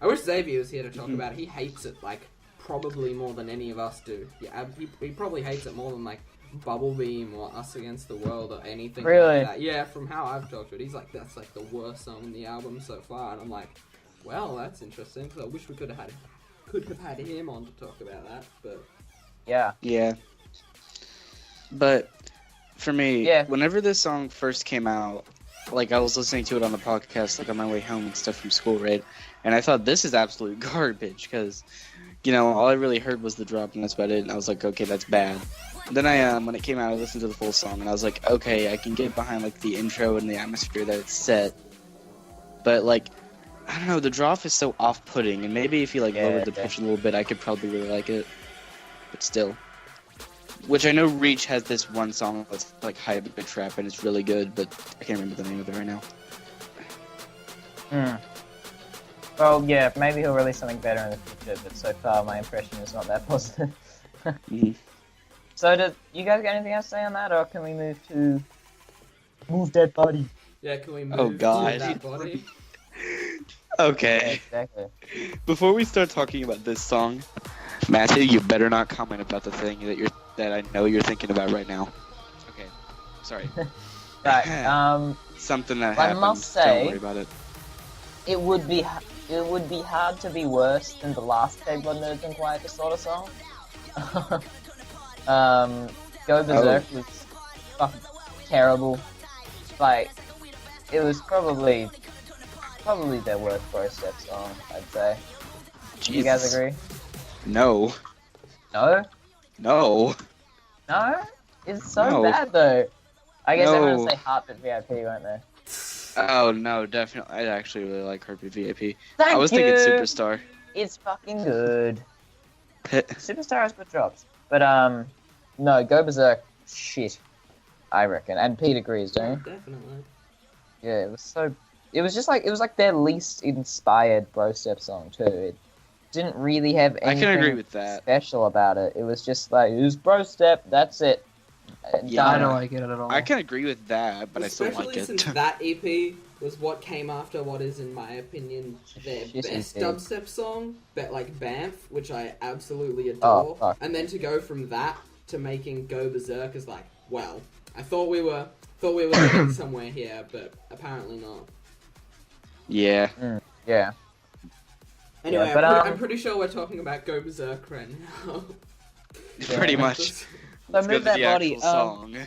I wish Xavier was here to talk about it. He hates it like probably more than any of us do. Yeah, he probably hates it more than like Bubble Beam or Us Against the World or anything like that. Yeah, from how I've talked to it, he's like, that's like the worst song in the album so far. And I'm like, well, that's interesting. Because I wish we could have had him on to talk about that. But yeah. But for me, whenever this song first came out, like I was listening to it on the podcast, like on my way home and stuff from school, right? And I thought this is absolute garbage because, all I really heard was the drop and that's about it. And I was like, okay, that's bad. Then when it came out, I listened to the full song and I was like, okay, I can get behind like the intro and the atmosphere that it's set. But like, I don't know, the drop is so off-putting, and maybe if you like lowered the pitch a little bit, I could probably really like it. But still. Which I know Reach has this one song that's like hybrid trap and it's really good, but I can't remember the name of it right now. Well, maybe he'll release something better in the future, but so far my impression is not that positive. So, do you guys got anything else to say on that, or can we move to Move That Body? Yeah, can we move to That Body? Okay. Yeah, exactly. Before we start talking about this song, Matthew, you better not comment about the thing that I know you're thinking about right now. Okay. Sorry. Right. Something that happened. I must say, don't worry about it. It would be hard to be worse than the last Pegboard Nerds and Quiet Disorder song. Go Berserk was fucking terrible. Like, it was probably their worst bro step song, I'd say. Jesus. You guys agree? No. No? No. No? It's so bad though. I guess everyone will say Heartbeat VIP, won't they? Oh no, definitely. I actually really like Heartbeat VIP. I was thinking Superstar. It's fucking good. Superstar has good drops. But no, Go Berserk, shit, I reckon. And Pete agrees, don't you? Definitely. Yeah, it was like their least inspired bro step song too. It didn't really have anything I can agree with that. special about it. It was just like, it was bro step, that's it. Yeah, I don't like it at all. I can agree with that, but especially I still like it. Since that EP was what came after what is, in my opinion, their best dubstep song, like Banff, which I absolutely adore. Oh, and then to go from that to making Go Berserk is like, well, I thought we were getting somewhere here, but apparently not. Yeah. Yeah. Anyway, yeah, but, I'm pretty sure we're talking about Go Berserk right now. Pretty much. So Move That Body. Song.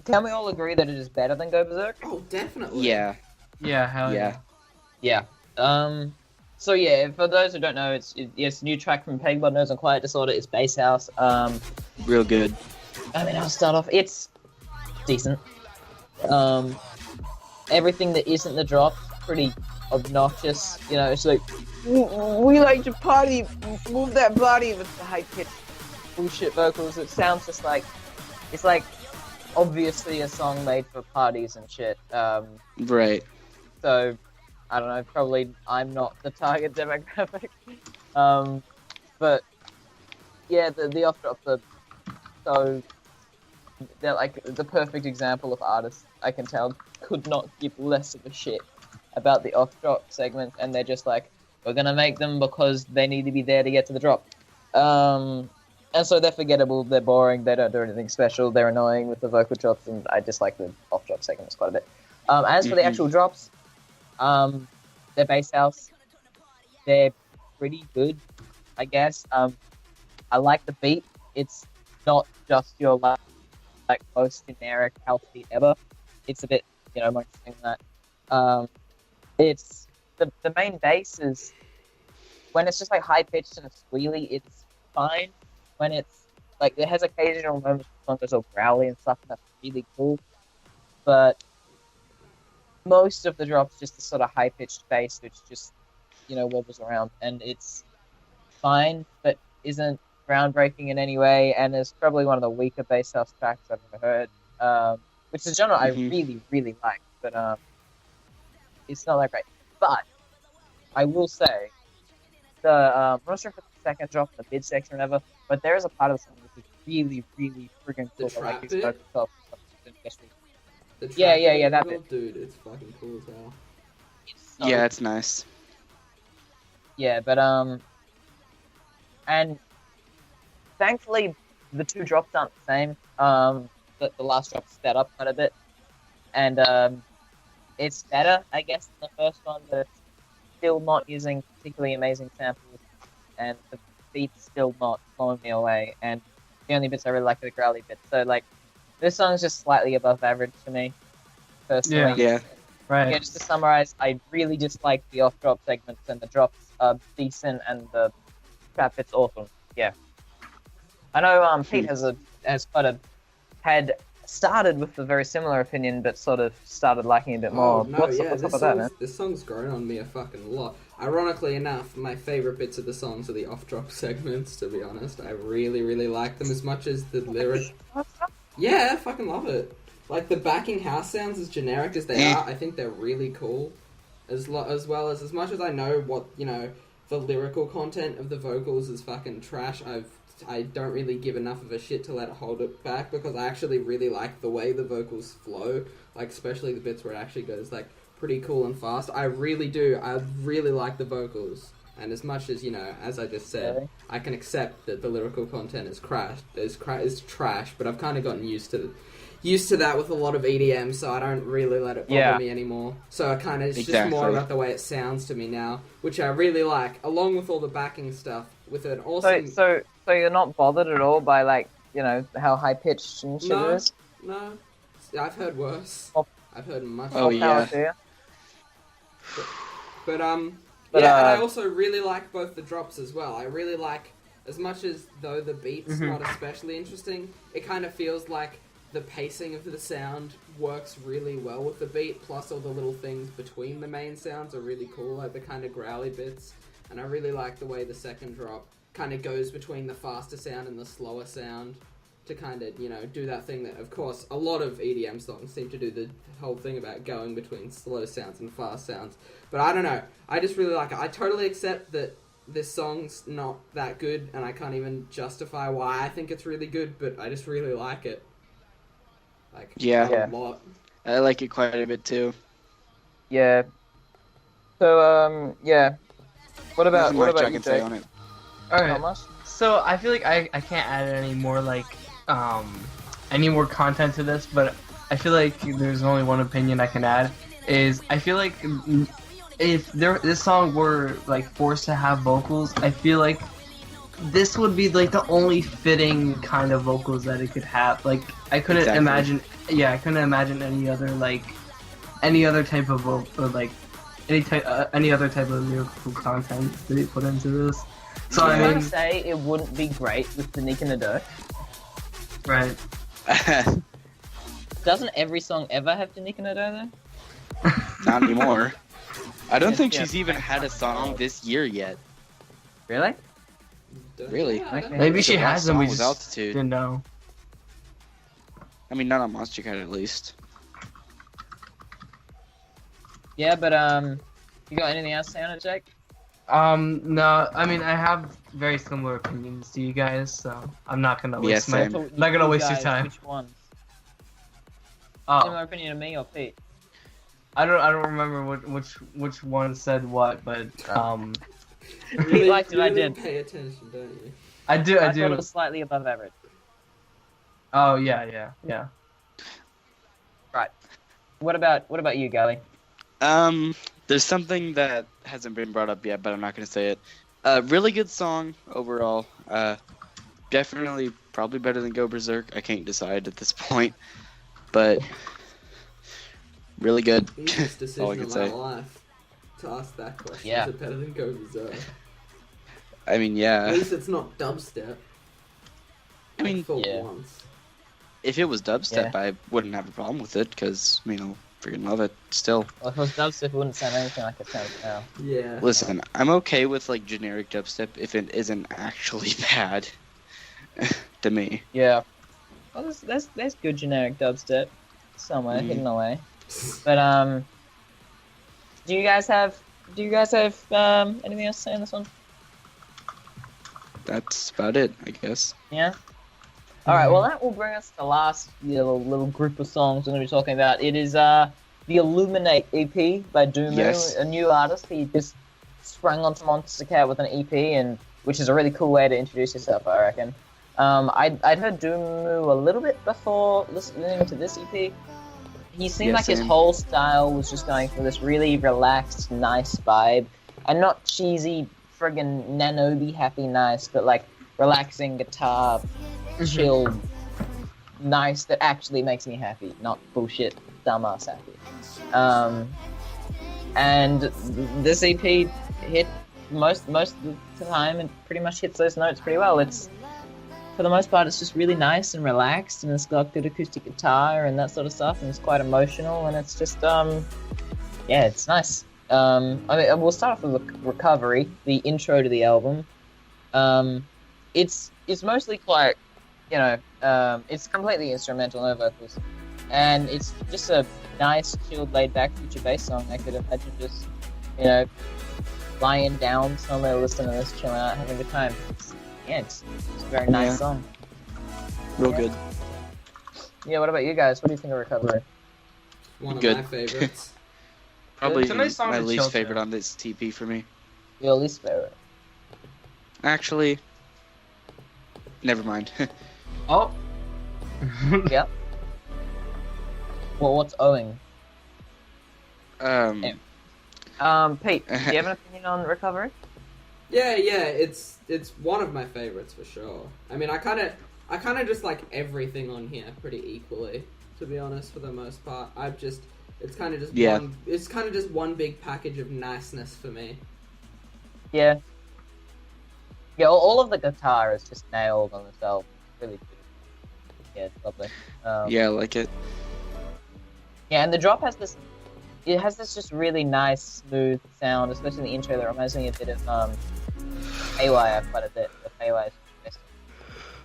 Can we all agree that it is better than Go Berserk? Oh, definitely. Yeah. Yeah, hell yeah. Yeah. So yeah, for those who don't know, it's a new track from Pegboard Nerds and Quiet Disorder. It's Bass House. Real good. I mean, I'll start off. It's decent. Everything that isn't the drop, pretty obnoxious. It's like, we like to party, move that body with the high pitched bullshit vocals. It sounds just like, it's like obviously a song made for parties and shit. Right. So, I don't know, probably I'm not the target demographic. But yeah, the off drop, so they're like the perfect example of artists I can tell could not give less of a shit about the off drop segment, and they're just like, we're gonna make them because they need to be there to get to the drop. And so they're forgettable, they're boring, they don't do anything special, they're annoying with the vocal drops, and I dislike the off drop segments quite a bit. As for the actual drops, they're Bass House. They're pretty good, I guess. I like the beat. It's not just your like most generic house beat ever. It's a bit, more interesting than that. It's the main bass is, when it's just like high pitched and squealy, it's fine. When it's like, it has occasional moments when it's all growly and stuff, and that's really cool. But most of the drops just a sort of high pitched bass, which just wobbles around, and it's fine, but isn't groundbreaking in any way, and is probably one of the weaker bass house tracks I've ever heard. Which is a genre I really, really like, but it's not that great. But I will say, I'm not sure if it's the second drop in the mid section or whatever, but there is a part of the song which is really, really friggin' The cool. I trap like these bit? vocal chops. Especially. The Yeah, track in the that middle, bit. dude, it's fucking cool as hell. So, Yeah, it's nice. Yeah, but and thankfully the two drops aren't the same. The last drop sped up quite a bit, and it's better, I guess, than the first one, but it's still not using particularly amazing samples, and the beat's still not blowing me away. And the only bits I really like are the growly bits. So like, this song's just slightly above average for me, personally. Yeah. Right. Yeah, just to summarize, I really dislike the off-drop segments, and the drops are decent, and the trap bit's awesome. Yeah. I know Pete had started with a very similar opinion, but sort of started liking it a bit more. Oh, no, What's yeah, up with that, man? this song's grown on me a fucking lot. Ironically enough, my favourite bits of the songs are the off-drop segments, to be honest. I really, really like them as much as the lyric. Yeah, I fucking love it. Like, the backing house sounds, as generic as they are, I think they're really cool. As well as much as I know what, you know, the lyrical content of the vocals is fucking trash, I don't really give enough of a shit to let it hold it back, because I actually really like the way the vocals flow, like, especially the bits where it actually goes, like, pretty cool and fast. I really do. I really like the vocals. And as much as, you know, as I just said, Really? I can accept that the lyrical content is trash, but I've kind of gotten used to that with a lot of EDM, so I don't really let it bother me anymore. So I kind of, it's just more about the way it sounds to me now, which I really like, along with all the backing stuff, with an awesome... So you're not bothered at all by, like, you know, how high-pitched and shit it is? No. I've heard worse. I've heard much Oh, worse. yeah. But and I also really like both the drops as well. I really like, as much as though the beat's not especially interesting, it kind of feels like the pacing of the sound works really well with the beat, plus all the little things between the main sounds are really cool, like the kind of growly bits. And I really like the way the second drop kind of goes between the faster sound and the slower sound to kind of, you know, do that thing that, of course, a lot of EDM songs seem to do, the whole thing about going between slow sounds and fast sounds. But I don't know. I just really like it. I totally accept that this song's not that good, and I can't even justify why I think it's really good, but I just really like it. Like, a lot. I like it quite a bit too. Yeah. So, yeah. What about you, Jake? On it. Alright. Not much? So I feel like I can't add any more any more content to this, but I feel like there's only one opinion I can add. Is I feel like if this song were like forced to have vocals, I feel like this would be like the only fitting kind of vocals that it could have. Like I couldn't imagine any other type of vocal, like any other type of lyrical content that they put into this. So I mean, say it wouldn't be great with Danica in the Dirt. Right. Doesn't every song ever have Danica in the Dirt though? Not anymore. I don't think she's even had a song this year yet. Really? Really? Okay. Maybe she has them. We with just Altitude. didn't know. I mean, not on Monstercat at least. Yeah, but you got anything else to say on it, Jake? No, I mean I have very similar opinions to you guys, so I'm not gonna waste same. not gonna waste your Guys, time. Which ones? Oh, Similar opinion to me or Pete? I don't remember which one said what, but Pete liked it, I really did. Pay attention, don't you? I do. I thought it was slightly above average. Oh yeah. Right. What about you, Gally? There's something that hasn't been brought up yet, but I'm not gonna say it. Really good song overall. Definitely, probably better than Go Berserk. I can't decide at this point, but really good. Easiest All I decision can of say. my life to ask that question. Yeah. Is it better than Go Berserk? I mean, At yeah. least it's not dubstep. I mean, Yeah. Once. if it was dubstep, Yeah. I wouldn't have a problem with it because freaking love it still. Well, if it was dubstep, it wouldn't sound anything like it sounds now. Yeah. Listen, I'm okay with like generic dubstep if it isn't actually bad to me. Yeah. Well, there's good generic dubstep somewhere hidden away. But do you guys have anything else to say on this one? That's about it, I guess. Yeah. All right, well, that will bring us to the last little group of songs we're going to be talking about. It is the Illuminate EP by Duumu, Yes. a new artist. He just sprung onto Monstercat with an EP, and which is a really cool way to introduce yourself, I reckon. I'd heard Duumu a little bit before listening to this EP. He seemed like his whole style was just going for this really relaxed, nice vibe, and not cheesy, friggin' Nanobii happy nice, but like relaxing guitar, chill, nice that actually makes me happy, not bullshit, dumbass happy. And this EP hit most of the time and pretty much hits those notes pretty well. It's, for the most part, it's just really nice and relaxed, and it's got good acoustic guitar and that sort of stuff, and it's quite emotional, and it's just yeah, it's nice. I mean, we'll start off with Recovery, the intro to the album. It's mostly quite, it's completely instrumental, no vocals, and it's just a nice, chilled, laid-back future bass song. I could imagine just, lying down somewhere, listening to this, chilling out, having a good time. It's a very nice song. Real good. Yeah, what about you guys? What do you think of Recovery? One of Good. my favorites. Probably It's a nice song my to least chill to. favorite on this TP for me. Your least favorite? Actually, never mind. Oh. Yep. Well, what's owing? Pete, do you have an opinion on Recovery? Yeah, it's one of my favorites for sure. I mean, I kind of just like everything on here pretty equally, to be honest, for the most part. It's kind of just one big package of niceness for me. Yeah. Yeah, all of the guitar is just nailed on this album. Really good. Yeah, it's lovely. Yeah, I like it. Yeah, and the drop has this. It has this just really nice, smooth sound, especially in the intro that reminds me a bit of Haywire quite a bit. The Haywire is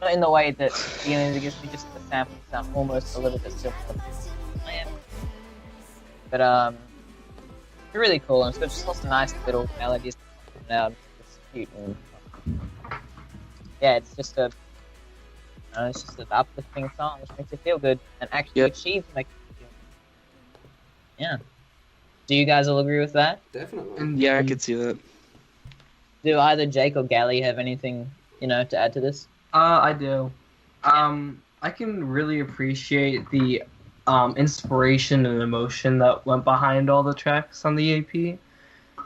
not in the way that the music gives me just the sample sound almost a little bit similar. But it's really cool, and it's got just lots of nice little melodies coming out. It's cute, and yeah, it's just an uplifting song which makes you feel good and actually achieves to make you feel good. Yeah. Do you guys all agree with that? Definitely. Yeah, I could see that. Do either Jake or Gally have anything, to add to this? I do. I can really appreciate the inspiration and emotion that went behind all the tracks on the EP,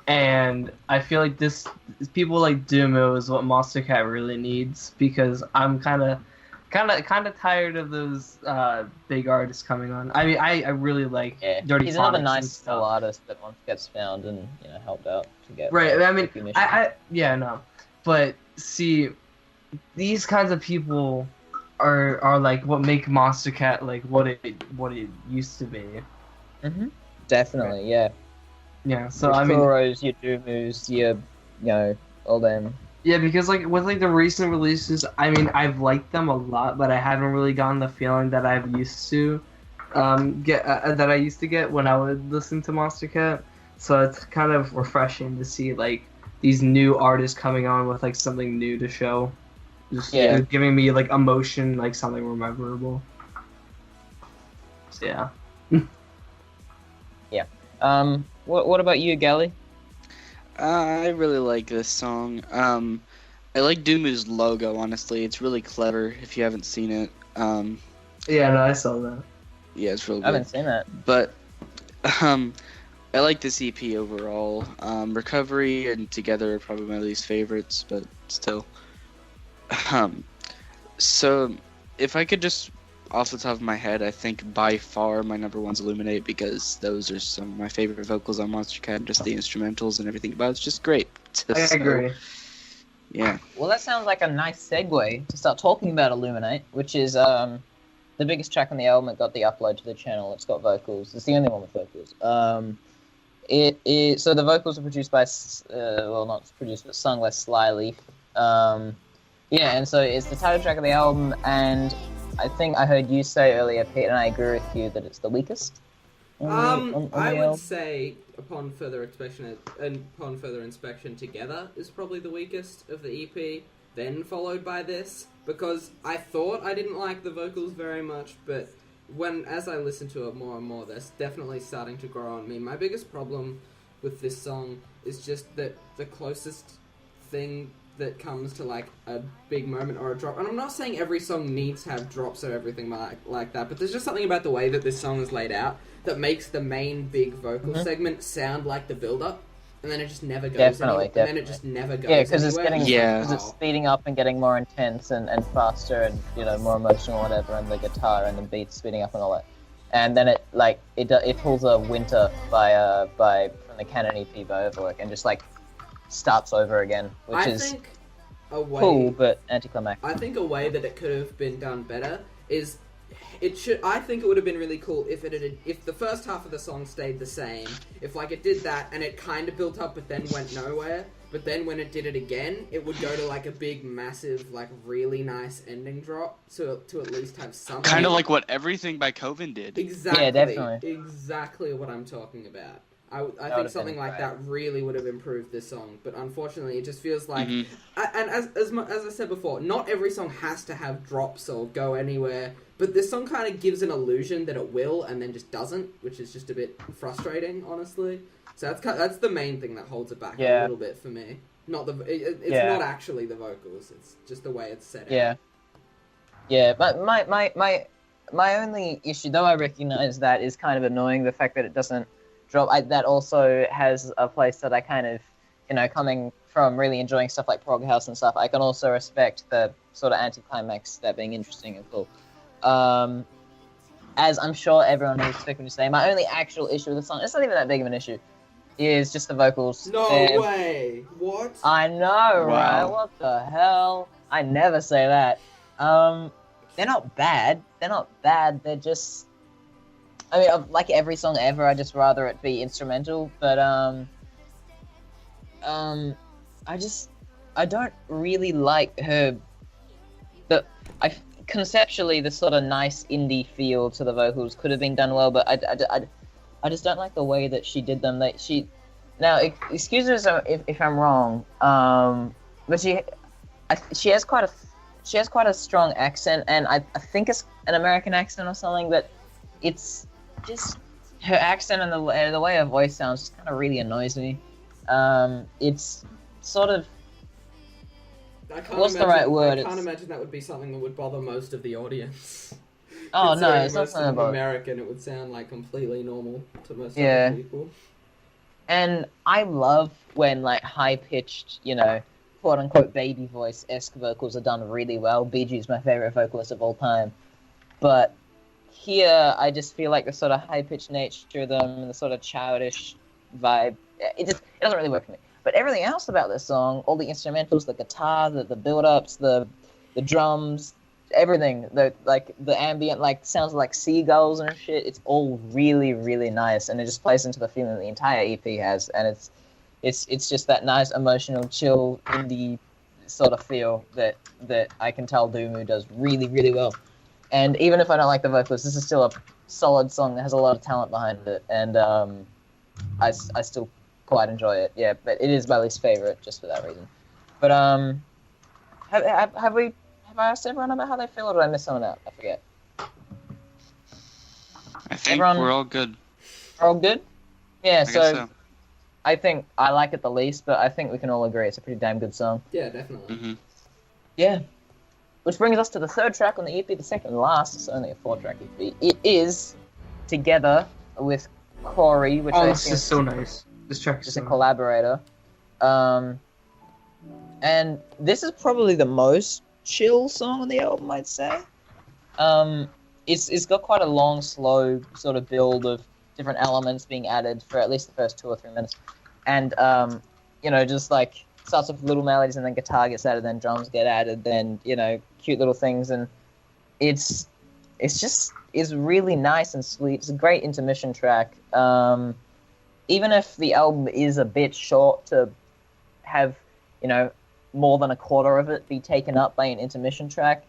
and I feel like people like Duumu is what Monstercat really needs, because I'm kind of tired of those big artists coming on. I mean, I really like Dirty He's Phonics another and nice stuff. soul artist that once gets found and helped out to get Right. I mean, recognition. but see, these kinds of people are like what make Monstercat like what it used to be. Mm-hmm. Definitely, yeah. Yeah. So Your I mean, Kuros, your Duumus, your all them. yeah, because like with like the recent releases, I mean, I've liked them a lot, but I haven't really gotten the feeling that I've used to that I used to get when I would listen to Monstercat. So it's kind of refreshing to see like these new artists coming on with like something new to show. Just giving me like emotion, like something memorable. So yeah. Yeah. What about you, Gally? I really like this song. I like Duumu's logo, honestly. It's really clever if you haven't seen it. Yeah, no, I saw that. Yeah, it's really good. I haven't seen that. But I like this EP overall. Recovery and Together are probably my least favorites, but still. So if I could just, off the top of my head, I think by far my number one's Illuminate, because those are some of my favorite vocals on Monstercat. Just the instrumentals and everything about it's just great. I agree. Yeah. Well, that sounds like a nice segue to start talking about Illuminate, which is the biggest track on the album. It got the upload to the channel. It's got vocals. It's the only one with vocals. So the vocals are produced by, not produced, but sung by Sly Leaf. Yeah, and so it's the title track of the album, and I think I heard you say earlier, Pete, and I agree with you that it's the weakest. I would say upon further inspection, Together is probably the weakest of the EP. Then followed by this, because I thought I didn't like the vocals very much, but as I listen to it more and more, they're definitely starting to grow on me. My biggest problem with this song is just that the closest thing that comes to like a big moment or a drop, and I'm not saying every song needs to have drops or everything like that, but there's just something about the way that this song is laid out that makes the main big vocal segment sound like the build-up, and then it just never goes anywhere. And then it just never goes Yeah, because it's wow. speeding up and getting more intense and faster and, you know, more emotional or whatever, and the guitar and the beats speeding up and all that. And then it pulls a Winter from the Canon EP by Overwork and just like starts over again, which is cool but anticlimactic. I think a way that it could have been done better is I think it would have been really cool if if the first half of the song stayed the same, if like it did that and it kind of built up but then went nowhere, but then when it did it again, it would go to like a big, massive, like really nice ending drop to at least have something. Kind of like what Everything by Coven did. Exactly. Yeah, definitely. Exactly what I'm talking about. I That think something like that really would have improved this song, but unfortunately it just feels like... And as I said before, not every song has to have drops or go anywhere, but this song kind of gives an illusion that it will and then just doesn't, which is just a bit frustrating, honestly. So that's the main thing that holds it back a little bit for me. Not it's not actually the vocals, it's just the way it's set out. Yeah, but my only issue, though I recognize that, is kind of annoying, the fact that it doesn't drop. That also has a place that I kind of, you know, coming from really enjoying stuff like Prog House and stuff, I can also respect the sort of anticlimax, that being interesting and cool. As I'm sure everyone is expecting to say, my only actual issue with the song, it's not even that big of an issue, is just the vocals. No way! What? I know, right? What the hell? I never say that. They're not bad. They're just... I mean, like every song ever, I just rather it be instrumental, but, I don't really like her... Conceptually, the sort of nice indie feel to the vocals could have been done well, but I just don't like the way that she did them. Now, excuse me if I'm wrong, but she has quite a strong accent, and I think it's an American accent or something, but it's just her accent and the way her voice sounds just kind of really annoys me. It's sort of... What's the right word? I can't imagine that would be something that would bother most of the audience. Oh no, it's not most something of about American. It would sound like completely normal to most other people. And I love when like high-pitched, you know, quote-unquote baby voice-esque vocals are done really well. Bee Gee's my favorite vocalist of all time. But here, I just feel like the sort of high-pitched nature of them and the sort of childish vibe, it doesn't really work for me. But everything else about this song, all the instrumentals, the guitar, the build-ups, the drums, everything, the ambient, like, sounds like seagulls and shit, it's all really, really nice, and it just plays into the feeling the entire EP has, and it's just that nice, emotional, chill, indie sort of feel that I can tell Duumu does really, really well. And even if I don't like the vocals, this is still a solid song that has a lot of talent behind it, and I still quite enjoy it. Yeah, but it is my least favorite just for that reason. But have I asked everyone about how they feel, or did I miss someone out? I forget. I think we're all good. We're all good? Yeah, I guess so. I think I like it the least, but I think we can all agree it's a pretty damn good song. Yeah, definitely. Mm-hmm. Yeah. Which brings us to the third track on the EP, the second and last. It's only a 4-track EP. It is Together with Corey, which I this think is so nice. This track is is so a collaborator. And this is probably the most chill song on the album, I'd say. It's got quite a long, slow sort of build of different elements being added for at least the first 2 or 3 minutes. And, you know, just like starts with little melodies and then guitar gets added, then drums get added, then, you know, cute little things. And it's really nice and sweet. It's a great intermission track. Even if the album is a bit short to have, you know, more than a quarter of it be taken up by an intermission track,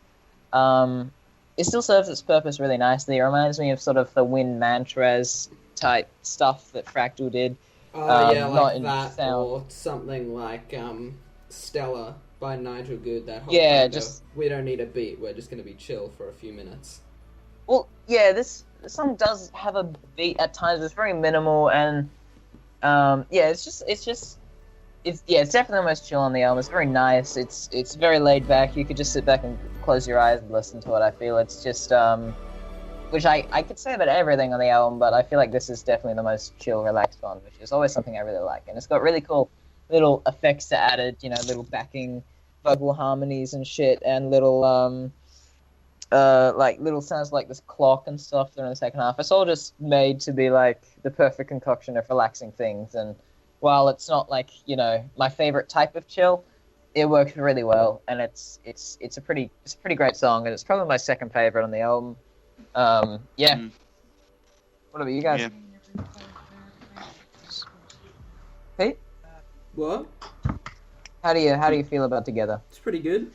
it still serves its purpose really nicely. It reminds me of sort of the Wind Mantras type stuff that Fractal did. Yeah, like not in that, sound. or something like Stella by Nigel Good. That whole Yeah, kind of, just we don't need a beat. We're just gonna be chill for a few minutes. well, yeah. This song does have a beat at times. It's very minimal, and yeah, it's definitely the most chill on the album. It's very nice. It's very laid back. You could just sit back and close your eyes and listen to it. I feel it's just which I could say about everything on the album, but I feel like this is definitely the most chill, relaxed one, which is always something I really like. And it's got really cool little effects added, you know, little backing vocal harmonies and shit, and little like little sounds like this clock and stuff during the second half. It's all just made to be like the perfect concoction of relaxing things. And while it's not like, you know, my favorite type of chill, it works really well, and it's a pretty great song, and it's probably my second favorite on the album. Yeah. What about you guys? Yeah. Pete, What? how do you feel about Together? It's pretty good.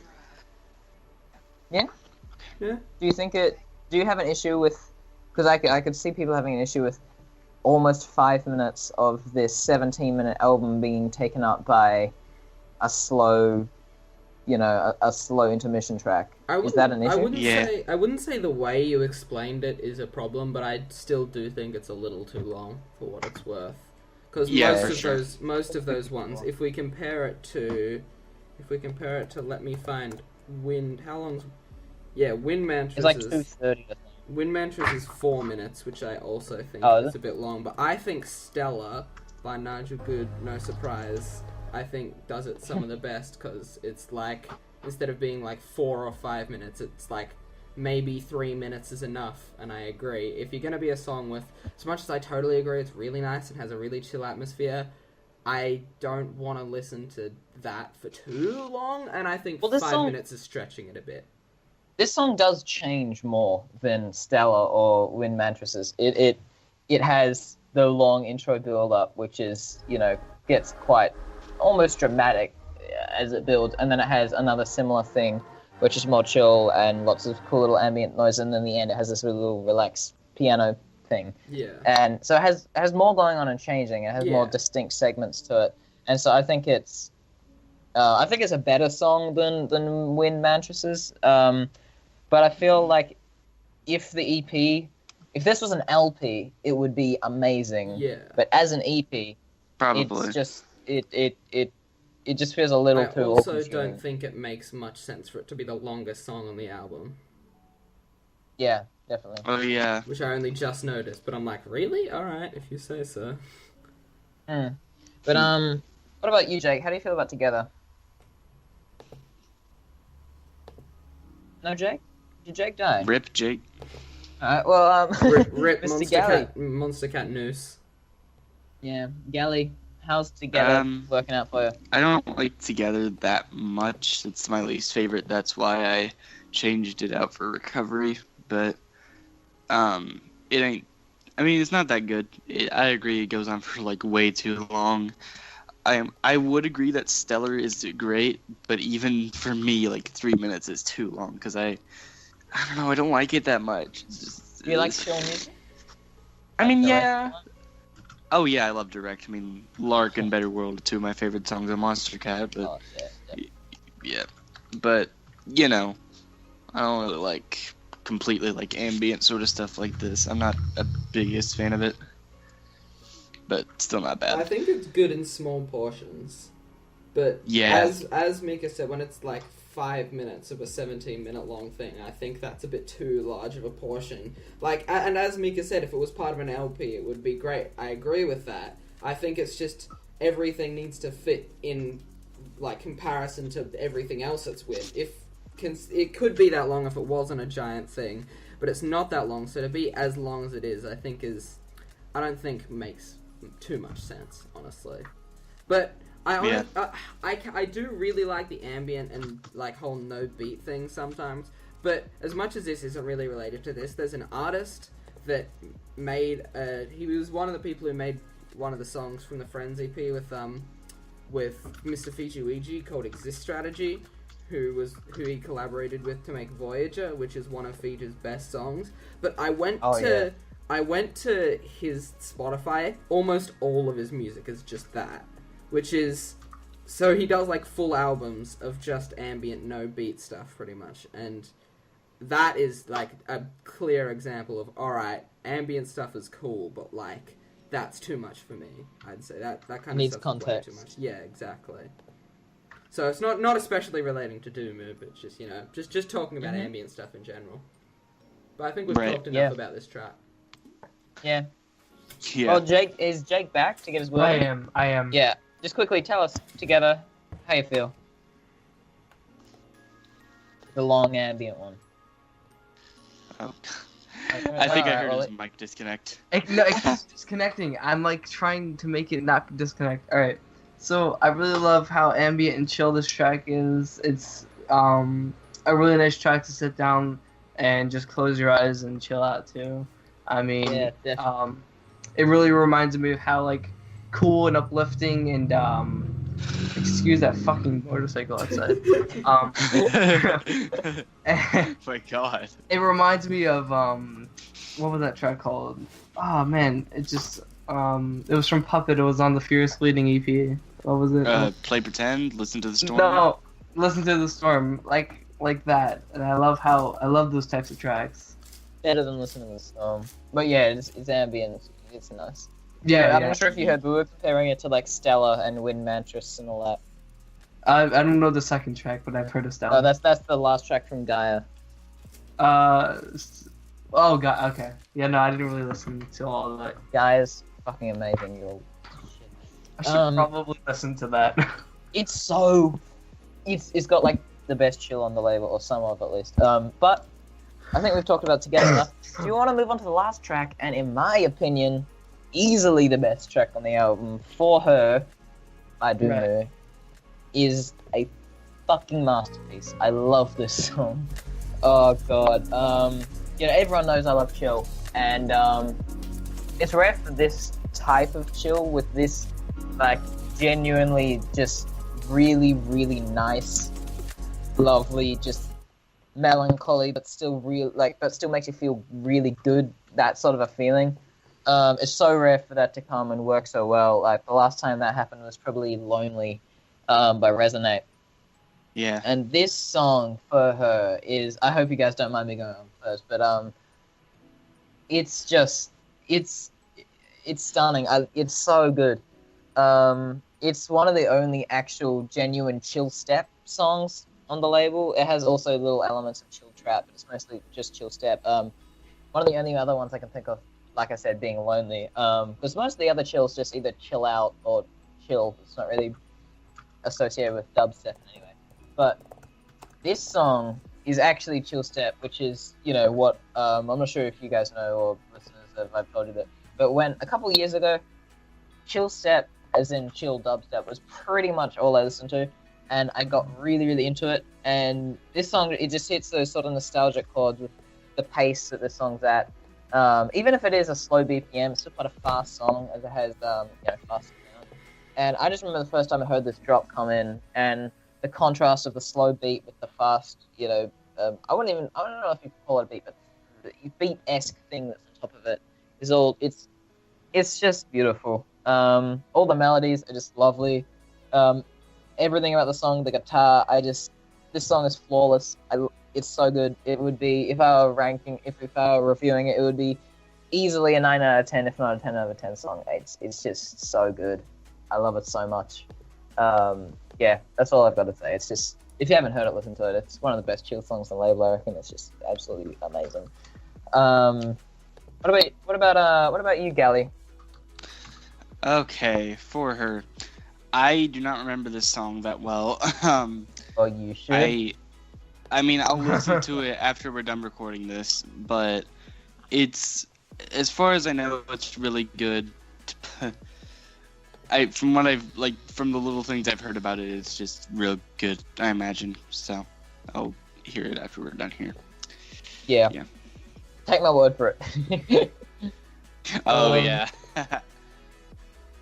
Yeah? Yeah. Do you have an issue with, because I could see people having an issue with almost 5 minutes of this 17-minute album being taken up by a slow, you know, a slow intermission track. Is that an issue? I wouldn't say the way you explained it is a problem, but I still do think it's a little too long for what it's worth. Because most of those ones, if we compare it to, let me find Wind. How long's? Yeah, Wind Mantras. It's like 2:30. Wind Mantras is 4 minutes, which I also think is a bit long. But I think Stella by Nigel Good, no surprise, I think does it some of the best, because it's like, instead of being like 4 or 5 minutes, it's like maybe 3 minutes is enough. And I agree. If you're going to be a song with, as much as I totally agree it's really nice and has a really chill atmosphere, I don't want to listen to that for too long, and I think 5 minutes is stretching it a bit. This song does change more than Stella or Wind Mantras. It has the long intro build-up, which is, you know, gets quite almost dramatic as it builds, and then it has another similar thing, which is more chill and lots of cool little ambient noise, and then in the end it has this really little relaxed piano thing. Yeah. And so it has more going on and changing. It has more distinct segments to it, and so I think it's a better song than Wind Mantras. But I feel like if this was an LP, it would be amazing. Yeah. But as an EP, Probably. it's just it just feels a little too. I also all-consuming. don't think it makes much sense for it to be the longest song on the album. Yeah, definitely. Oh yeah. Which I only just noticed, but I'm like, really? Alright, if you say so. But what about you, Jake? How do you feel about Together? No, Jake? Did Jake die? Rip Jake. Alright, well, Rip Mr. Galley. Monstercat Noose. Yeah, Galley, how's Together working out for you? I don't like Together that much. It's my least favorite. That's why I changed it out for Recovery. But it ain't. I mean, it's not that good. I agree. It goes on for like way too long. I would agree that Stellar is great, but even for me, like 3 minutes is too long, because I don't know. I don't like it that much. Do you like chill music? I mean, Direct yeah. one? Oh yeah, I love Direct. I mean, Lark and Better World are two of my favorite songs on Monstercat. But Oh, yeah. yeah, but you know, I don't really like completely like ambient sort of stuff like this. I'm not a biggest fan of it, but still not bad. I think it's good in small portions. But Yeah. as Mika said, when it's like 5 minutes of a 17-minute long thing, I think that's a bit too large of a portion. Like, and as Mika said, if it was part of an LP, it would be great. I agree with that. I think it's just everything needs to fit in, like, comparison to everything else it's with. It could be that long if it wasn't a giant thing, but it's not that long. So to be as long as it is, I don't think makes too much sense, honestly. But I do really like the ambient and like whole no beat thing sometimes. But as much as this isn't really related to this, there's an artist that made he was one of the people who made one of the songs from the Friends EP with Mr. Fiji called Exist Strategy, who he collaborated with to make Voyager, which is one of Fiji's best songs. But I went to his Spotify. Almost all of his music is just that, which is So he does like full albums of just ambient, no beat stuff, pretty much, and that is like a clear example of, alright, ambient stuff is cool, but like that's too much for me. I'd say that kind Needs of stuff is way context. too much. Yeah, exactly. So it's not especially relating to Duumu, but just just talking about ambient stuff in general. But I think we've talked enough about this track. Yeah. Yeah. Well, is Jake back to get his word? I am. Yeah. Just quickly tell us together how you feel. The long ambient one. Oh. I think I heard his mic disconnect. No, it keeps disconnecting. I'm like trying to make it not disconnect. All right. So I really love how ambient and chill this track is. It's a really nice track to sit down and just close your eyes and chill out to. I mean, Yeah, definitely. It really reminds me of how like cool and uplifting and excuse that fucking motorcycle outside. My God. It reminds me of what was that track called? Oh man, it just it was from Puppet. It was on the Furious Bleeding EP. What was it? Play Pretend, Listen to the Storm. No, Listen to the Storm, like that. And I love those types of tracks. Better than listening to the storm. But yeah, it's ambient. It's nice. Yeah, I'm not sure if you heard, but we were comparing it to like Stella and Wind Mantress and all that. I don't know the second track, but I've heard of Stella. Oh, that's the last track from Gaia. Oh god, okay. Yeah, no, I didn't really listen to all of that. Gaia's fucking amazing. I should probably listen to that. It's got like the best chill on the label, or some of at least. But I think we've talked about Together enough. Do you want to move on to the last track? And in my opinion, easily the best track on the album, For Her by Duumu, is a fucking masterpiece. I love this song. Oh god. Everyone knows I love chill, and it's rare for this type of chill with this like genuinely just really, really nice, lovely, just melancholy, but still real, but still makes you feel really good. That sort of a feeling. It's so rare for that to come and work so well. Like the last time that happened was probably Lonely, by Resonate. Yeah. And this song, For Her, is, I hope you guys don't mind me going on first, but it's just, it's stunning. It's so good. It's one of the only actual genuine chill step songs on the label. It has also little elements of chill trap, but it's mostly just chill step. One of the only other ones I can think of, like I said, being Lonely. Because most of the other chills just either chill out or chill. It's not really associated with dubstep anyway. But this song is actually chill step, which is, what, I'm not sure if you guys know or listeners I've told you that, but when a couple years ago, chill step, as in chill dubstep, was pretty much all I listened to, and I got really, really into it. And this song, it just hits those sort of nostalgic chords with the pace that this song's at. Even if it is a slow BPM, it's still quite a fast song, as it has, fast sound. And I just remember the first time I heard this drop come in, and the contrast of the slow beat with the fast, I don't know if you could call it a beat, but the beat-esque thing that's on top of it is all, it's just beautiful. All the melodies are just lovely. Everything about the song, the guitar, this song is flawless. It's so good. It would be, if I were reviewing it, it would be easily a 9 out of 10, if not a 10 out of 10 song. It's just so good. I love it so much. Yeah, that's all I've got to say. It's just, if you haven't heard it, listen to it. It's one of the best chill songs on the label. I reckon it's just absolutely amazing. What about you, Gally? Okay, For Her. I do not remember this song that well. Oh, you should. I mean, I'll listen to it after we're done recording this, but it's, as far as I know, it's really good. From the little things I've heard about it, it's just real good, I imagine. So, I'll hear it after we're done here. Yeah. Take my word for it. Oh, yeah.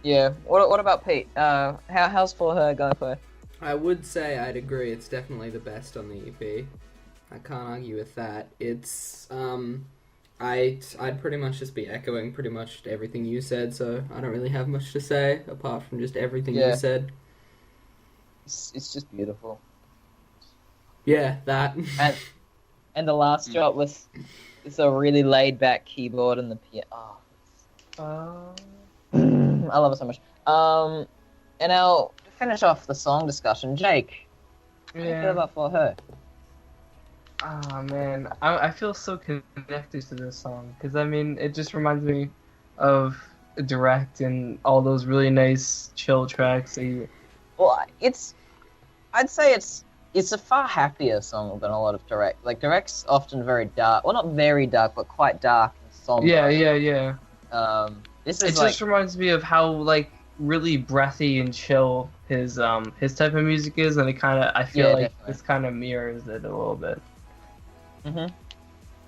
Yeah. What about Pete? How's For Her going for you? I would say I'd agree. It's definitely the best on the EP. I can't argue with that. It's I'd pretty much just be echoing pretty much everything you said, so I don't really have much to say apart from just everything you said. It's just beautiful. Yeah, that. And the last drop with a really laid back keyboard and the piano. I love it so much. And now to finish off the song discussion, Jake, how do you feel about For Her? Oh man, I feel so connected to this song because I mean it just reminds me of Direct and all those really nice chill tracks. Well, I'd say it's a far happier song than a lot of Direct. Like Direct's often very dark. Well, not very dark, but quite dark and somber. Yeah. This It is just reminds me of how like really breathy and chill his type of music is, and I feel like definitely. this kind of mirrors it a little bit. Mhm.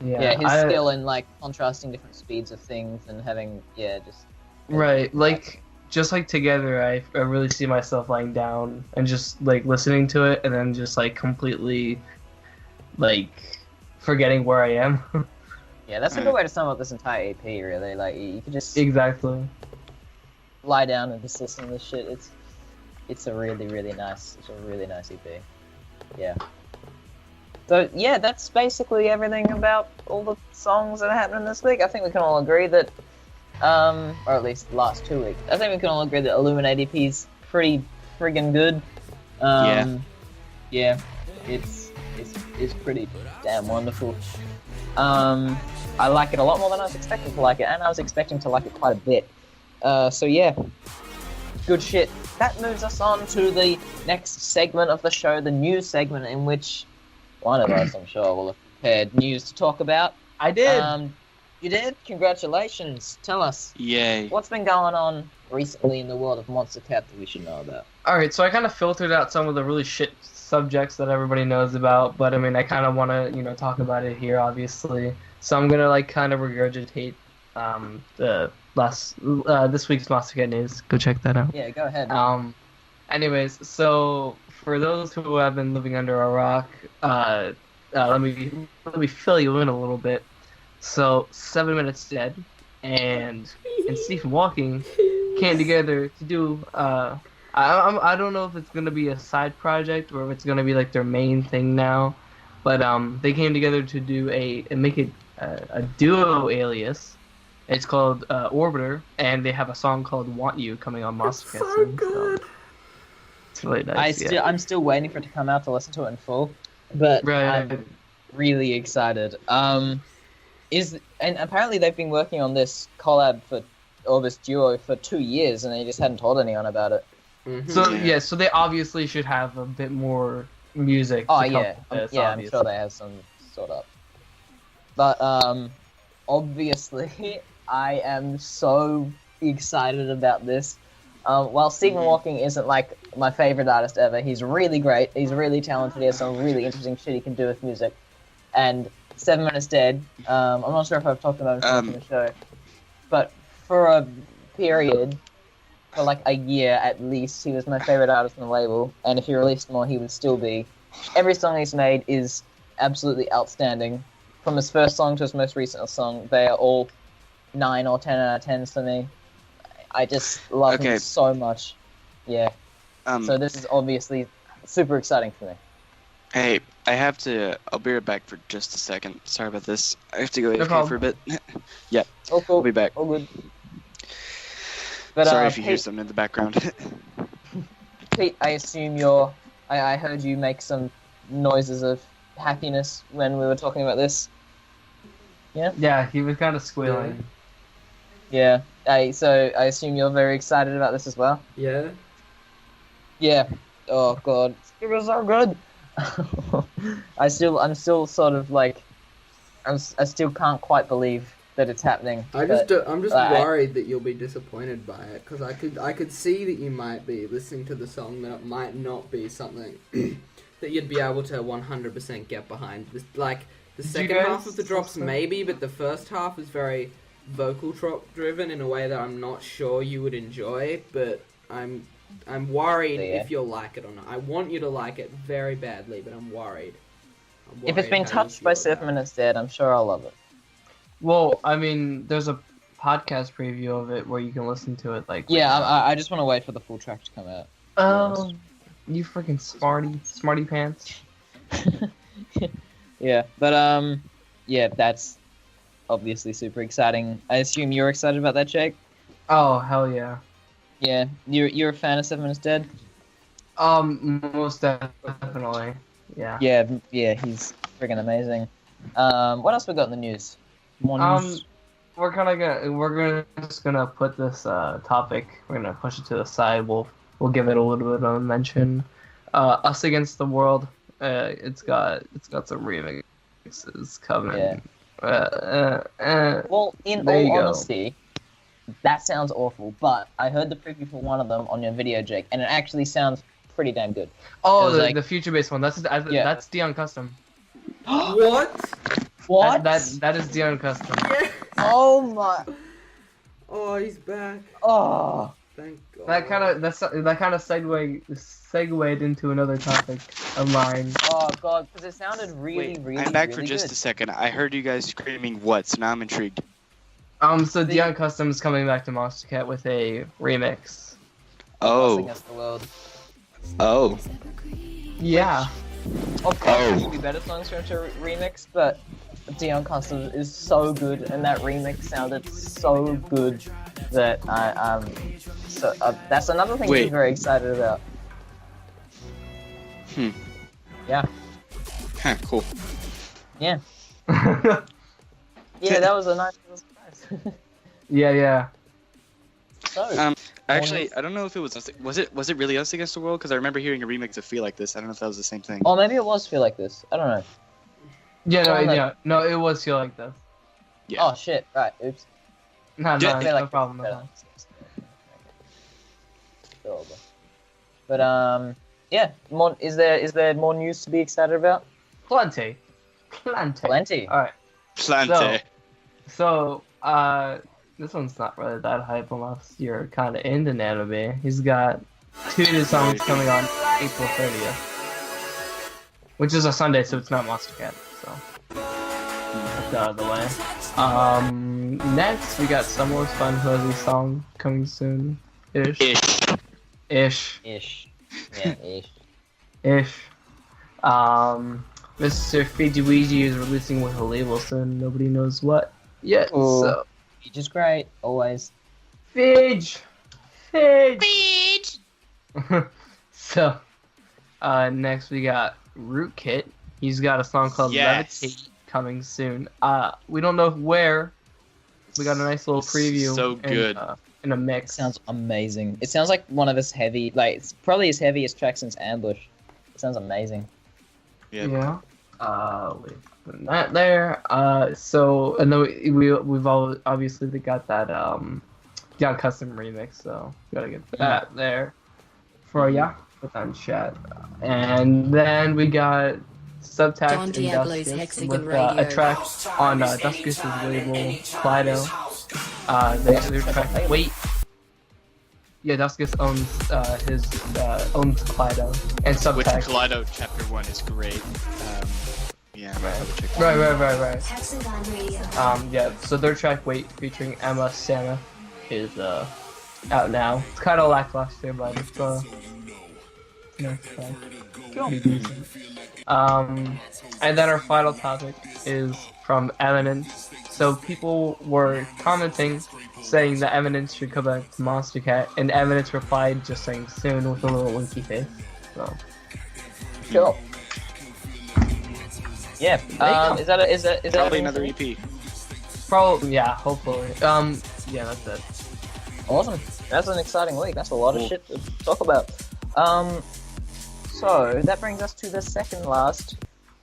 Yeah, his skill in like contrasting different speeds of things and having just right, like just like Together, I really see myself lying down and just like listening to it, and then just like completely like forgetting where I am. Yeah, that's a good way to sum up this entire EP. Really, like you could just Exactly. lie down and just listen to this shit. It's a really nice EP. Yeah. So yeah, that's basically everything about all the songs that are happening this week. I think we can all agree that, or at least the last 2 weeks, I think we can all agree that Illuminate EP's pretty friggin' good. Yeah, it's pretty damn wonderful. I like it a lot more than I was expecting to like it, and I was expecting to like it quite a bit. So yeah, good shit. That moves us on to the next segment of the show, the news segment, in which one of us, I'm sure, will have prepared news to talk about. I did. You did? Congratulations. Tell us. Yay. What's been going on recently in the world of Monstercat that we should know about? Alright, so I kind of filtered out some of the really shit subjects that everybody knows about, but I mean, I kind of want to, talk about it here, obviously. So I'm going to, like, kind of regurgitate this week's Monstercat news. Go check that out. Yeah, go ahead. Anyways, so for those who have been living under a rock, let me fill you in a little bit. So 7 Minutes Dead and Stephen Walking came together to do. I don't know if it's gonna be a side project or if it's gonna be like their main thing now, but they came together to do make it a duo alias. It's called Orbiter, and they have a song called "Want You" coming on Monstercat. So good. It's really nice. I'm still waiting for it to come out to listen to it in full, but Right. I'm really excited. And apparently they've been working on this collab or this duo for 2 years, and they just hadn't told anyone about it. Mm-hmm. So so they obviously should have a bit more music. Oh to come yeah, with this, I'm obviously. sure they have some sort of. But obviously, I am so excited about this. While Stephen Walking isn't like my favorite artist ever, he's really great. He's really talented. He has some really interesting shit he can do with music. And 7 Minutes Dead. I'm not sure if I've talked about him in the show, but for a period, for like a year at least, he was my favorite artist on the label. And if he released more, he would still be. Every song he's made is absolutely outstanding. From his first song to his most recent song, they are all 9 or 10 out of 10s for me. I just love him so much. Yeah. So this is obviously super exciting for me. Hey, I'll be right back for just a second. Sorry about this. I have to go No AFK problem. for a bit. Yep, Oh, cool. I'll be back. Oh, good. But, Sorry if you hear Pete, something in the background. Pete, I assume I heard you make some noises of happiness when we were talking about this. Yeah? Yeah, he was kind of squealing. Yeah. So I assume you're very excited about this as well? Yeah. Yeah. Oh god, it was so good. I'm still sort of like, I still can't quite believe that it's happening. I'm just worried that you'll be disappointed by it, because I could see that you might be listening to the song that it might not be something that you'd be able to 100% get behind. Like the second half of the drops maybe, but the first half is very vocal drop driven in a way that I'm not sure you would enjoy. But I'm worried if you'll like it or not. I want you to like it very badly, but I'm worried. If it's been touched by 7 Minutes Dead, I'm sure I'll love it. Well, I mean, there's a podcast preview of it where you can listen to it. Like, yeah, I just want to wait for the full track to come out. You freaking smarty pants. Yeah, but yeah, that's obviously super exciting. I assume you're excited about that, Jake? Oh hell yeah. Yeah, you're a fan of 7 Minutes Dead? Most definitely. Yeah. Yeah, he's freaking amazing. What else we got in the news? More news? We're just gonna put this topic. We're gonna push it to the side. We'll give it a little bit of a mention. Us Against the World. It's got some remixes coming. Yeah. Well, in there all you go. honesty, that sounds awful. But I heard the preview for one of them on your video, Jake, and it actually sounds pretty damn good. Oh, like, the future-based one. That's Dion Custom. What? What? That is Dion Custom. Yeah. Oh my! Oh, he's back. Oh. Thank God. That kind of segued into another topic of mine. Oh god, because it sounded really, Wait, really, I'm back really for just good. a second. I heard you guys screaming what, so now I'm intrigued. So Dion Custom is coming back to Monstercat with a remix. Us Oh. Against the World. Oh. Yeah. Of course, there could be better songs for him to remix, but Dion Custom is so good, and that remix sounded so good that that's another thing Wait. I'm very excited about. Yeah. Huh, cool. Yeah. Yeah, that was a nice little surprise. Yeah. So, Actually, I don't know if it was it really Us Against the World? Because I remember hearing a remix of Feel Like This. I don't know if that was the same thing. or maybe it was Feel Like This. I don't know. No, it was Feel Like This. Yeah. Oh shit! Right. Oops. No, Yeah. Feel no Like problem. This No is problem. better. But yeah. Is there more news to be excited about? Plenty. Plenty. All right. Plante. So, this one's not really that hype unless you're kind of into Nanobii. He's got 2 new songs coming on April 30th, which is a Sunday, so it's not Monstercat. So, that's out of the way. Next we got Someone's Fun Fuzzy song coming soon. Ish. Ish. Yeah, ish. Mr. Fiji Ouija is releasing with a label soon. Nobody knows what yet. Ooh. So, Which is great, always. Fidge. So, next we got Rootkit. He's got a song called Yes. Levitate coming soon. We don't know where. We got a nice little preview. So good. In a It mix. sounds amazing. It sounds like one of his heavy, like, it's probably his heaviest track since Ambush. It sounds amazing. Yep. Yeah. Wait, putting that there. So, and then we've all obviously got that Dion Custom remix, so gotta get that there for ya. Put that in chat. And then we got Subtax Don and Diablo's Duskus Hexagon with a Radio. track on Duskus' label, Plito. Their track Wait. Yeah, Duskus owns owns Plito and Which Subtax. Kaleido Chapter 1 is great. Yeah, I'm gonna have to check that Right. Hexagon Radio. Yeah, so their track Wait featuring Emma Santa is out now. It's kind of lackluster, but it's pretty decent. And then our final topic is from Eminence. So people were commenting saying that Eminence should come back to Monstercat, and Eminence replied just saying soon with a little winky face. So Sure. Yeah. Is that Probably another EP. probably yeah, hopefully. Yeah, that's it. Awesome. That's an exciting week. That's a lot of shit to talk about. So that brings us to the second last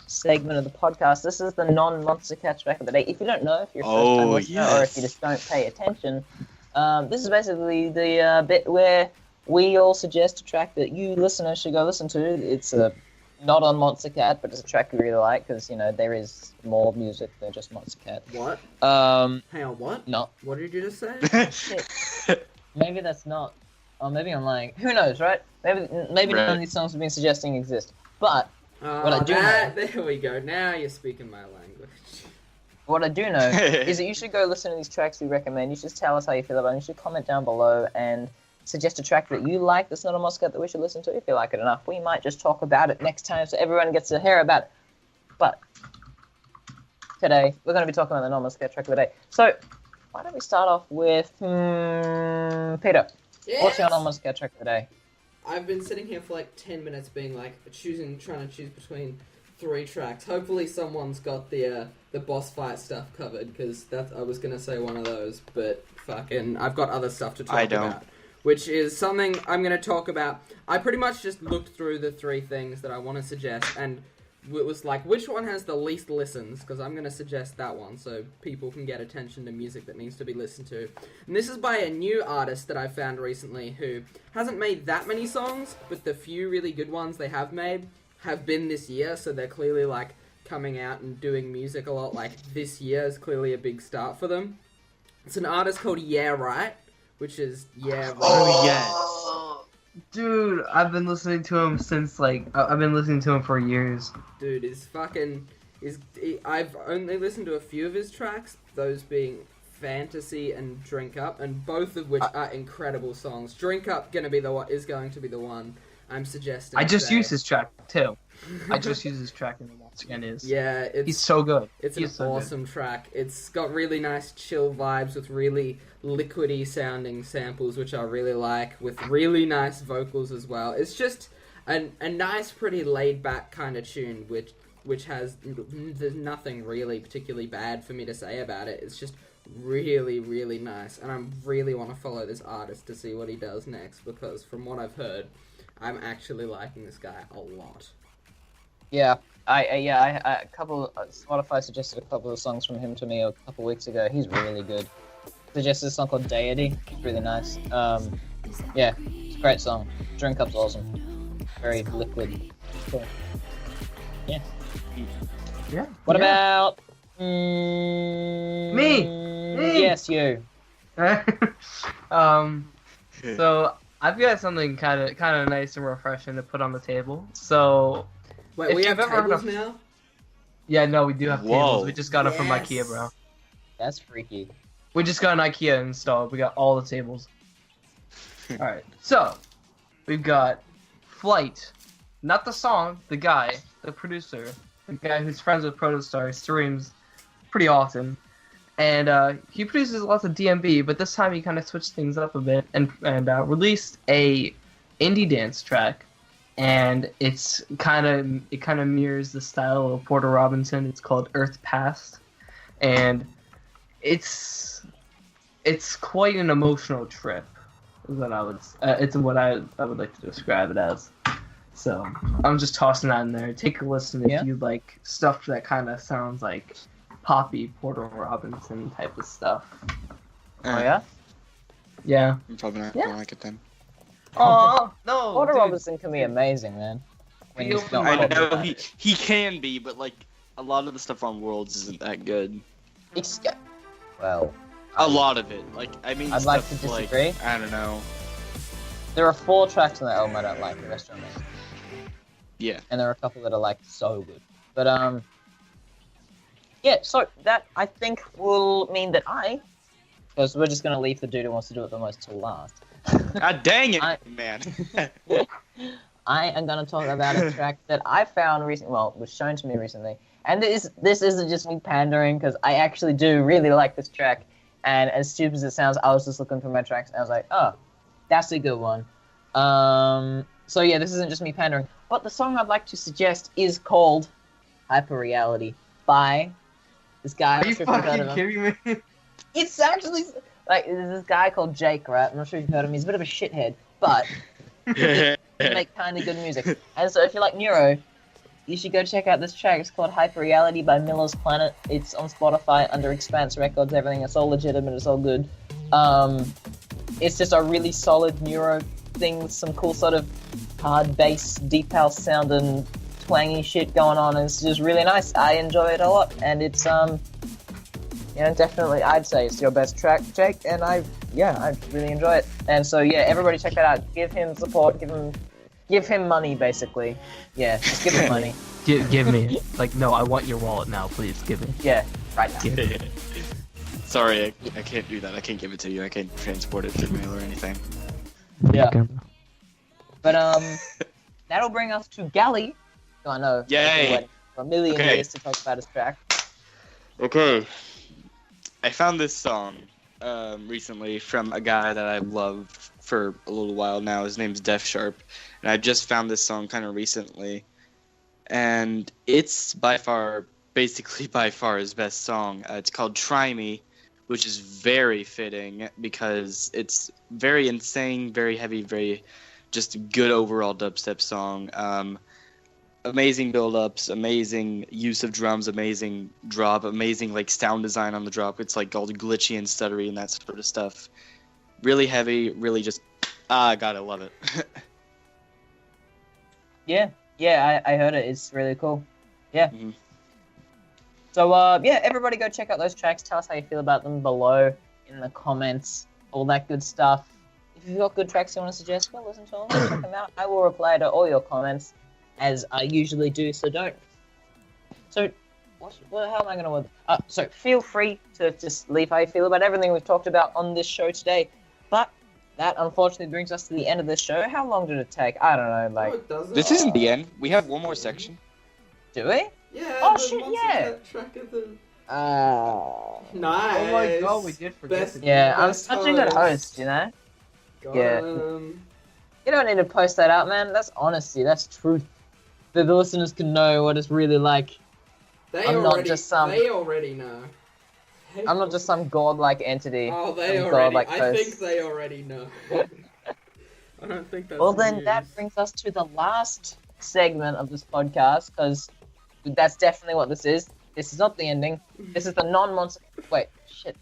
segment of the podcast. This is the non-Monstercat track of the day. If you don't know, if you're a first-time listener, or if you just don't pay attention, this is basically the bit where we all suggest a track that you listeners should go listen to. It's not on Monstercat, but it's a track we really like because, you know, there is more music than just Monstercat. What? Hang on, what? No. What did you just say? Shit. Maybe that's not. Or maybe I'm lying. Who knows, right? Maybe none of these songs we've been suggesting exist. But what I do know, There we go. Now you're speaking my language. what I do know is that you should go listen to these tracks we recommend. You should tell us how you feel about them. You should comment down below, and suggest a track that you like that's not a Moscow that we should listen to. If you like it enough, we might just talk about it next time so everyone gets to hear about it. But today, we're going to be talking about the Non-Monstercat track of the day. So, why don't we start off with Peter? Yes. What's your Non-Monstercat track of the day? I've been sitting here for like 10 minutes being like, trying to choose between 3 tracks. Hopefully someone's got the boss fight stuff covered, because I was going to say one of those, but fucking, I've got other stuff to talk about. Which is something I'm going to talk about. I pretty much just looked through the 3 things that I want to suggest, and it was like, which one has the least listens? Because I'm going to suggest that one, so people can get attention to music that needs to be listened to. And this is by a new artist that I found recently, who hasn't made that many songs, but the few really good ones they have made have been this year, so they're clearly, like, coming out and doing music a lot. Like, this year is clearly a big start for them. It's an artist called YeahRight, which is YeahRight. Oh, yes. Dude, I've been listening to him since, like, I've been listening to him for years. Dude, I've only listened to a few of his tracks, those being Fantasy and Drink Up, and both of which are incredible songs. Drink Up is going to be the one I'm suggesting. I just used his track, too. I just used his track in the Monstercat is. Yeah, he's so good. It's an awesome track. It's got really nice chill vibes with really liquidy sounding samples, which I really like, with really nice vocals as well. It's just a nice, pretty laid back kind of tune, which has there's nothing really particularly bad for me to say about it. It's just really, really nice, and I really want to follow this artist to see what he does next, because from what I've heard, I'm actually liking this guy a lot. Yeah, a couple. Spotify suggested a couple of songs from him to me a couple weeks ago. He's really good. Suggested a song called Deity. It's really nice. Yeah, it's a great song. Drink Up's awesome. Very liquid. Cool. Yeah. Yeah. What about me? Yes, you. So I've got something kind of nice and refreshing to put on the table. So. Wait, we have tables now? Yeah, no, we do have tables. We just got them from IKEA, bro. That's freaky. We just got an IKEA installed. We got all the tables. Alright, so, we've got Flight. Not the song, the guy, the producer. The guy who's friends with Protostar, streams pretty often. And he produces lots of DMB, but this time he kind of switched things up a bit and released a indie dance track. And it kind of mirrors the style of Porter Robinson. It's called Earth Past, and it's quite an emotional trip. Is what I would like to describe it as. So I'm just tossing that in there. Take a listen if you like stuff that kind of sounds like poppy Porter Robinson type of stuff. Oh yeah. Yeah. I'm probably not gonna like it then. Oh no! Porter Robinson can be amazing, man. When he's not I know popular. he can be, but like a lot of the stuff on Worlds isn't that good. Well, A lot of it, like I mean, I'd like to disagree. Like, I don't know. There are 4 tracks on that album I don't like. The rest are amazing. Yeah. And there are a couple that are like so good. But yeah. So that I think will mean that because we're just gonna leave the dude who wants to do it the most till last. God dang it, man. I am going to talk about a track that I found recently, well, was shown to me recently. And this isn't just me pandering, because I actually do really like this track. And as stupid as it sounds, I was just looking for my tracks, and I was like, oh, that's a good one. So yeah, this isn't just me pandering. But the song I'd like to suggest is called Hyperreality by this guy. Are you fucking kidding me? It's actually... Like, there's this guy called Jake, right? I'm not sure if you've heard of him. He's a bit of a shithead, but he make kind of good music. And so if you like Neuro, you should go check out this track. It's called Hyperreality by Miller's Planet. It's on Spotify under Expanse Records, everything. It's all legitimate, it's all good. It's just a really solid Neuro thing with some cool sort of hard bass, deep house sound and twangy shit going on. And it's just really nice. I enjoy it a lot. And it's, definitely, I'd say it's your best track, Jake, and I really enjoy it. And so, yeah, everybody check that out. Give him support, give him money, basically. Yeah, just give him money. Give me. Like, no, I want your wallet now, please, give me. Yeah, right now. Sorry, I can't do that. I can't give it to you. I can't transport it through mail or anything. Yeah. But that'll bring us to Galley. So I know. Yay! Waiting for a million Okay. years to talk about his track. Okay. I found this song recently from a guy that I've loved for a little while now. His name's Def Sharp, and I just found this song kind of recently, and it's basically by far his best song. It's called "Try Me," which is very fitting because it's very insane, very heavy, very just good overall dubstep song. Amazing build-ups, amazing use of drums, amazing drop, amazing like sound design on the drop. It's like all glitchy and stuttery and that sort of stuff. Really heavy, really just God, I love it. Yeah, I heard it. It's really cool. Yeah. Mhm. So yeah, everybody go check out those tracks. Tell us how you feel about them below in the comments. All that good stuff. If you've got good tracks you want to suggest, go listen to them. Go check them out. I will reply to all your comments, as I usually do. So don't. So, how am I going to word? So feel free to just leave how you feel about everything we've talked about on this show today. But that unfortunately brings us to the end of this show. How long did it take? I don't know. Like, No, it doesn't. This isn't the end. We have one more section. do we? Yeah. Oh, the shit, Monster yeah. Cat Track of the... Oh Nice. my god, we did forget Best- to Yeah, I'm Best such a good host, you know? Got Yeah. 'em. You don't need to post that out, man. That's honesty. That's truth. The listeners can know what it's really like. I'm not just some- They already know. I'm not just some godlike entity. Oh, they some already. godlike I host. think they already know. I don't think that's. Well, then news. that brings us to the last segment of this podcast, because that's definitely what this is. This is not the ending. This is the non-monster. Wait, shit.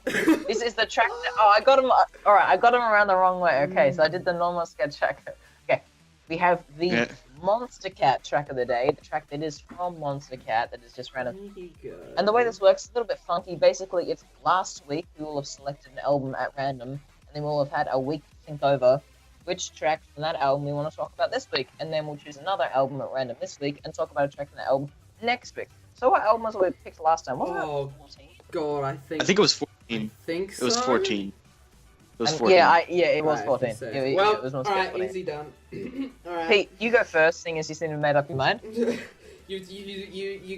This is the track. I got him. All right, I got him around the wrong way. Okay, so I did the non-Monstercat track. Okay, we have the Monstercat track of the day, the track that is from Monstercat, that is just random. There you go. And the way this works is a little bit funky. Basically, it's last week we will have selected an album at random, and then we'll have had a week to think over which track from that album we want to talk about this week, and then we'll choose another album at random this week and talk about a track from that album next week. So what album was it we picked last time? Wasn't Oh, it 14? God, I think it was 14. think so. It was 14. It was 14. Yeah, it was Right, 14. so- It well, was alright, 14. easy done. Alright. Pete, you go first, seeing as you seem to have made up your mind. You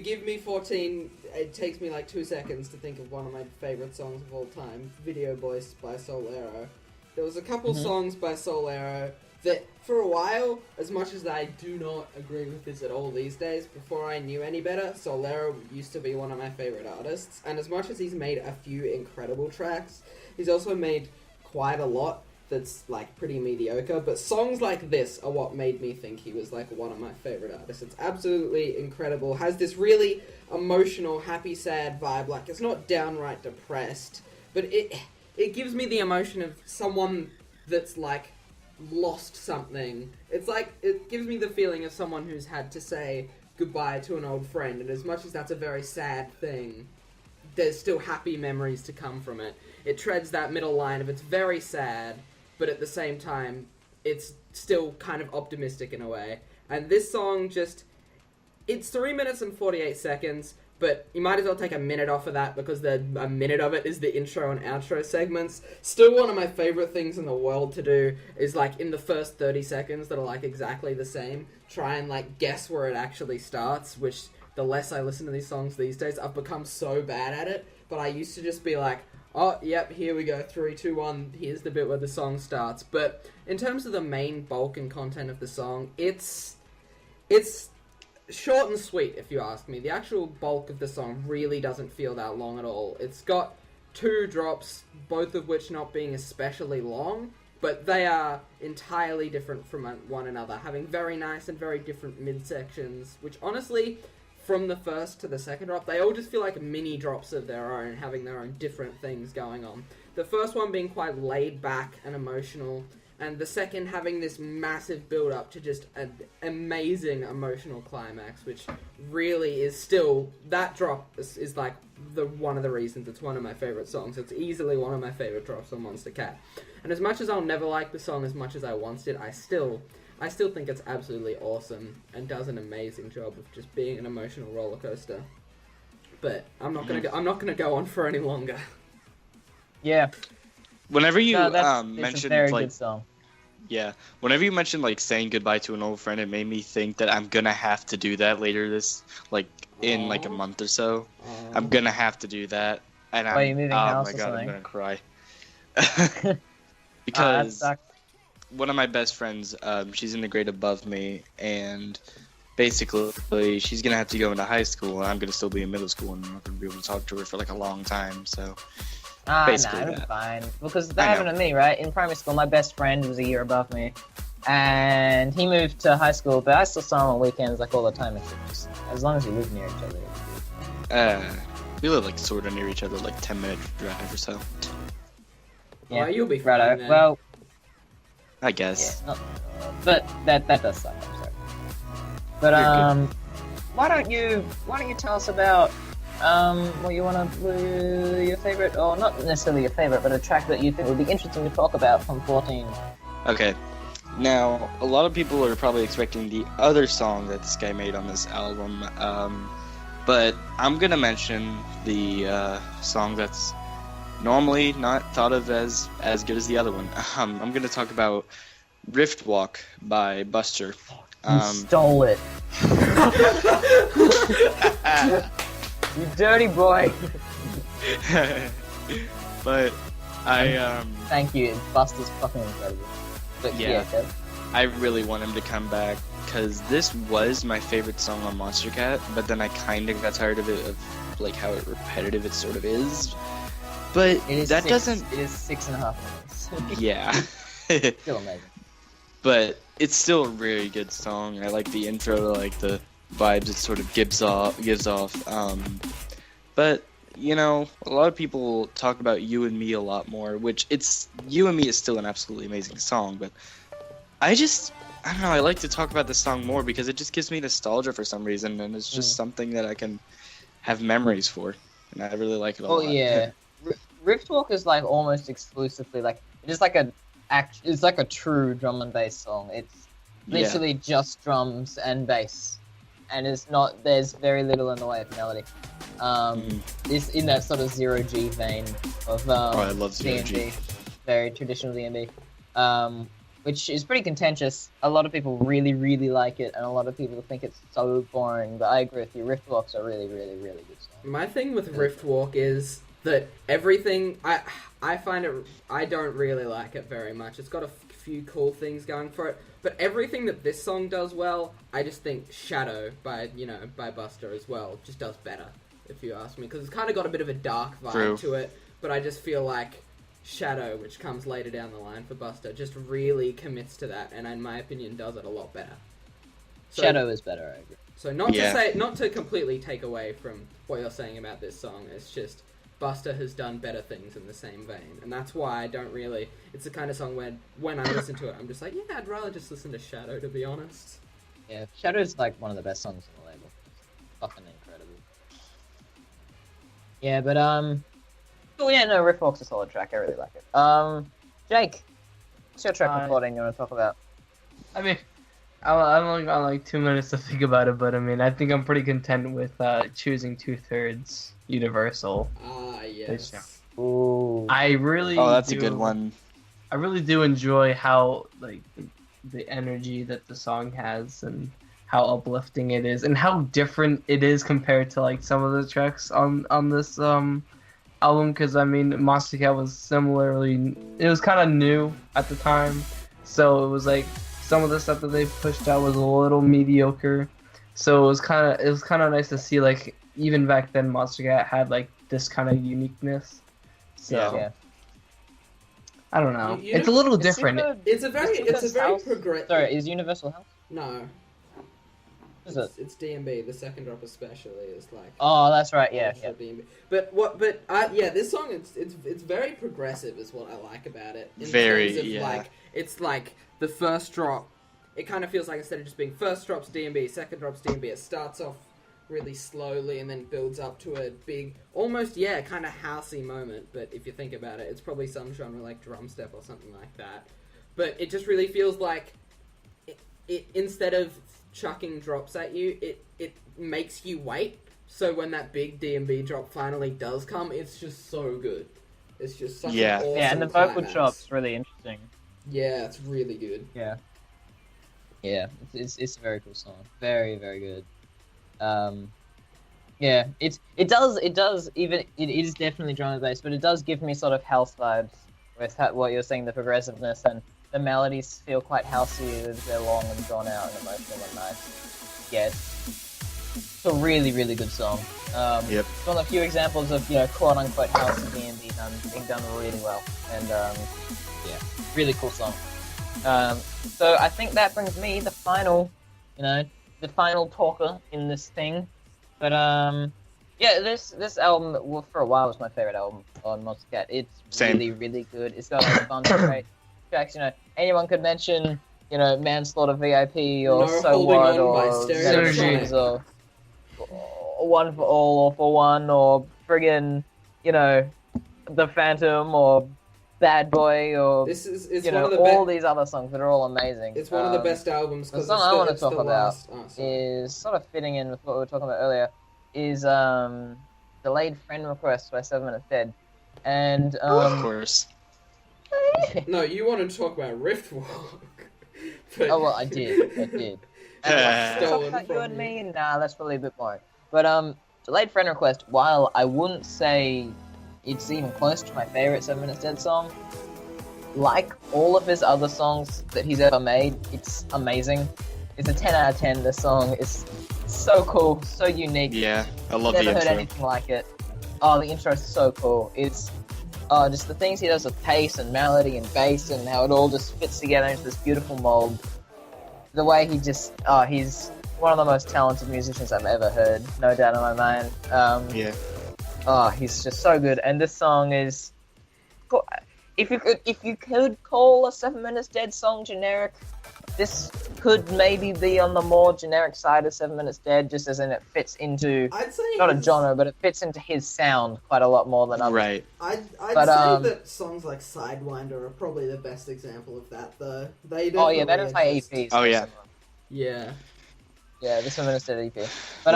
give me 14. It takes me like 2 seconds to think of one of my favorite songs of all time, "Video Voice" by Aero. There was a couple songs by Aero that, for a while, as much as I do not agree with this at all these days, before I knew any better, Aero used to be one of my favorite artists. And as much as he's made a few incredible tracks, he's also made quite a lot that's like pretty mediocre, but songs like this are what made me think he was like one of my favorite artists. It's absolutely incredible. Has this really emotional, happy, sad vibe. Like, it's not downright depressed, but it gives me the emotion of someone that's like lost something. It's like, it gives me the feeling of someone who's had to say goodbye to an old friend, and as much as that's a very sad thing, there's still happy memories to come from it. It treads that middle line of it's very sad, but at the same time, it's still kind of optimistic in a way. And this song just... It's 3 minutes and 48 seconds, but you might as well take a minute off of that because a minute of it is the intro and outro segments. Still one of my favorite things in the world to do is, like, in the first 30 seconds that are, like, exactly the same, try and, like, guess where it actually starts, which the less I listen to these songs these days, I've become so bad at it. But I used to just be like, oh, yep, here we go, 3, 2, 1, here's the bit where the song starts. But in terms of the main bulk and content of the song, it's short and sweet, if you ask me. The actual bulk of the song really doesn't feel that long at all. It's got 2 drops, both of which not being especially long, but they are entirely different from one another, having very nice and very different midsections, which honestly, from the first to the second drop, they all just feel like mini drops of their own, having their own different things going on. The first one being quite laid back and emotional, and the second having this massive build-up to just an amazing emotional climax, which really is still... That drop is like one of the reasons it's one of my favourite songs. It's easily one of my favourite drops on Monstercat. And as much as I'll never like the song as much as I once did, I still think it's absolutely awesome and does an amazing job of just being an emotional roller coaster. But I'm not gonna go on for any longer. Yeah. Whenever you No, it's a mentioned very like good song. Yeah. Whenever you mentioned like saying goodbye to an old friend, it made me think that I'm gonna have to do that later in like a month or so. I'm gonna have to do that, and Are you moving house my or god, I'm something? gonna cry. That Because sucks. one of my best friends, she's in the grade above me, and basically she's gonna have to go into high school, and I'm gonna still be in middle school, and I'm not gonna be able to talk to her for like a long time. So basically Nah, it's that. fine. Because I that know. happened to me, right? In primary school, my best friend was a year above me, and he moved to high school, but I still saw him on weekends, like all the time. It's just, as long as you live near each other. We live like sort of near each other, like 10-minute drive or so. Yeah. You'll be fine Righto. then. Well, I yeah, guess. but that does suck. I'm sorry. But You're why don't you tell us about what you wanna your favorite, or not necessarily your favorite, but a track that you think would be interesting to talk about from 14. Okay. Now, a lot of people are probably expecting the other song that this guy made on this album, but I'm gonna mention the song that's normally not thought of as good as the other one. I'm gonna talk about Rift Walk by Buster. You stole it, you dirty boy. But I Thank you. Buster's fucking incredible. But Yeah. okay. I really want him to come back because this was my favorite song on Monstercat, but then I kind of got tired of it, of like how repetitive it sort of is. But It is that 6, doesn't. It is 6.5 minutes. Yeah. Still amazing. But it's still a really good song. I like the intro, I like the vibes it sort of gives off. But you know, a lot of people talk about You and Me a lot more, which You and Me is still an absolutely amazing song, but I don't know, I like to talk about this song more because it just gives me nostalgia for some reason, and it's just something that I can have memories for, and I really like it a lot. Oh yeah, Riftwalk is like almost exclusively like it is like it's like a true drum and bass song. It's literally just drums and bass, and there's very little in the way of melody. It's in that sort of 0G vein of I love 0G. D&B, very traditional D&B, which is pretty contentious. A lot of people really, really like it, and a lot of people think it's so boring. But I agree with you. Riftwalk's a really, really, really good song. My thing with Riftwalk is that everything I find it, I don't really like it very much. It's got a few cool things going for it, but everything that this song does well, I just think Shadow by Buster as well just does better, if you ask me, because it's kind of got a bit of a dark vibe to it. But I just feel like Shadow, which comes later down the line for Buster, just really commits to that, and in my opinion does it a lot better. So, Shadow is better, I agree. So not to completely take away from what you're saying about this song, it's just Buster has done better things in the same vein, and that's why I don't really. It's the kind of song when I listen to it, I'm just like, yeah, I'd rather just listen to Shadow, to be honest. Yeah, Shadow's like one of the best songs on the label. Fucking incredible. Yeah, but oh yeah, no, Riftwalk's a solid track. I really like it. Jake, what's your track recording you want to talk about? I mean, I've only got like 2 minutes to think about it, but I mean, I think I'm pretty content with choosing 2/3 Universal. Ah, yes. Ooh. I really. Oh, that's a good one. I really do enjoy how like the energy that the song has and how uplifting it is and how different it is compared to like some of the tracks on this album, because I mean Monstercat was similarly, it was kind of new at the time, so it was like some of the stuff that they pushed out was a little mediocre, so it was kind of nice to see like even back then Monstercat had like this kind of uniqueness. So Yeah. I don't know. You It's a little Is different. It's a very House? progressive. Sorry, is Universal House? No. Is it? It's DMB. The second drop especially is like. Oh, that's right. Yeah, ultra yeah. DMB. But this song it's very progressive is what I like about it. In Very, terms of, yeah. Like it's like the first drop. It kind of feels like instead of just being first drops DMB, second drops DMB, it starts off really slowly and then builds up to a big, almost kind of housey moment. But if you think about it, it's probably some genre like drum step or something like that. But it just really feels like it instead of chucking drops at you, it makes you wait. So when that big DMB drop finally does come, it's just so good. It's just such an awesome Yeah, and the vocal climax. chop's really interesting. Yeah, it's really good. Yeah. Yeah, it's a very cool song. Very, very good. Yeah, it does even it is definitely drum and bass, but it does give me sort of house vibes with what you're saying, the progressiveness, and the melodies feel quite housey as they're long and drawn out and emotional and nice. Yeah, it's a really, really good song. Yep. It's one of the few examples of, quote unquote housey being done really well. And yeah, really cool song. So I think that brings me the final talker in this thing. But yeah, this album, well, for a while was my favorite album on Monstercat. It's Same. really, really good. It's got a bunch of great tracks. Anyone could mention, Manslaughter VIP or No So Holding What On by or Stereotronic. Synergies or One for All or For One or friggin', The Phantom or Bad Boy or It's one of the all these other songs that are all amazing. It's one of the best albums The because song I want to it's the talk about last. is sort of fitting in with what we were talking about earlier. Is Delayed Friend Request by 7 Minutes Dead, and Of course. No, you wanted to talk about Riftwalk. Oh well, I did. Stolen Talk about you from and you. me. Nah, that's probably a bit boring. But Delayed Friend Request, while I wouldn't say it's even close to my favorite 7 Minutes Dead song, like all of his other songs that he's ever made, it's amazing. It's a 10 out of 10. This song is so cool, so unique. Yeah, I love Never the heard intro. anything like it. Oh, the intro is so cool. It's just the things he does with pace and melody and bass and how it all just fits together into this beautiful mold. The way he just, he's one of the most talented musicians I've ever heard, no doubt in my mind. Yeah. Oh, he's just so good. And this song is, if you could call a 7 Minutes Dead song generic, this could maybe be on the more generic side of 7 Minutes Dead, just as in it fits into, I'd say not a genre, but it fits into his sound quite a lot more than others. Right. I'd But, say that songs like Sidewinder are probably the best example of that, though. They Oh yeah, that definitely is my exist. EP. Oh, yeah. Yeah. Yeah, this 7 Minutes Dead EP. But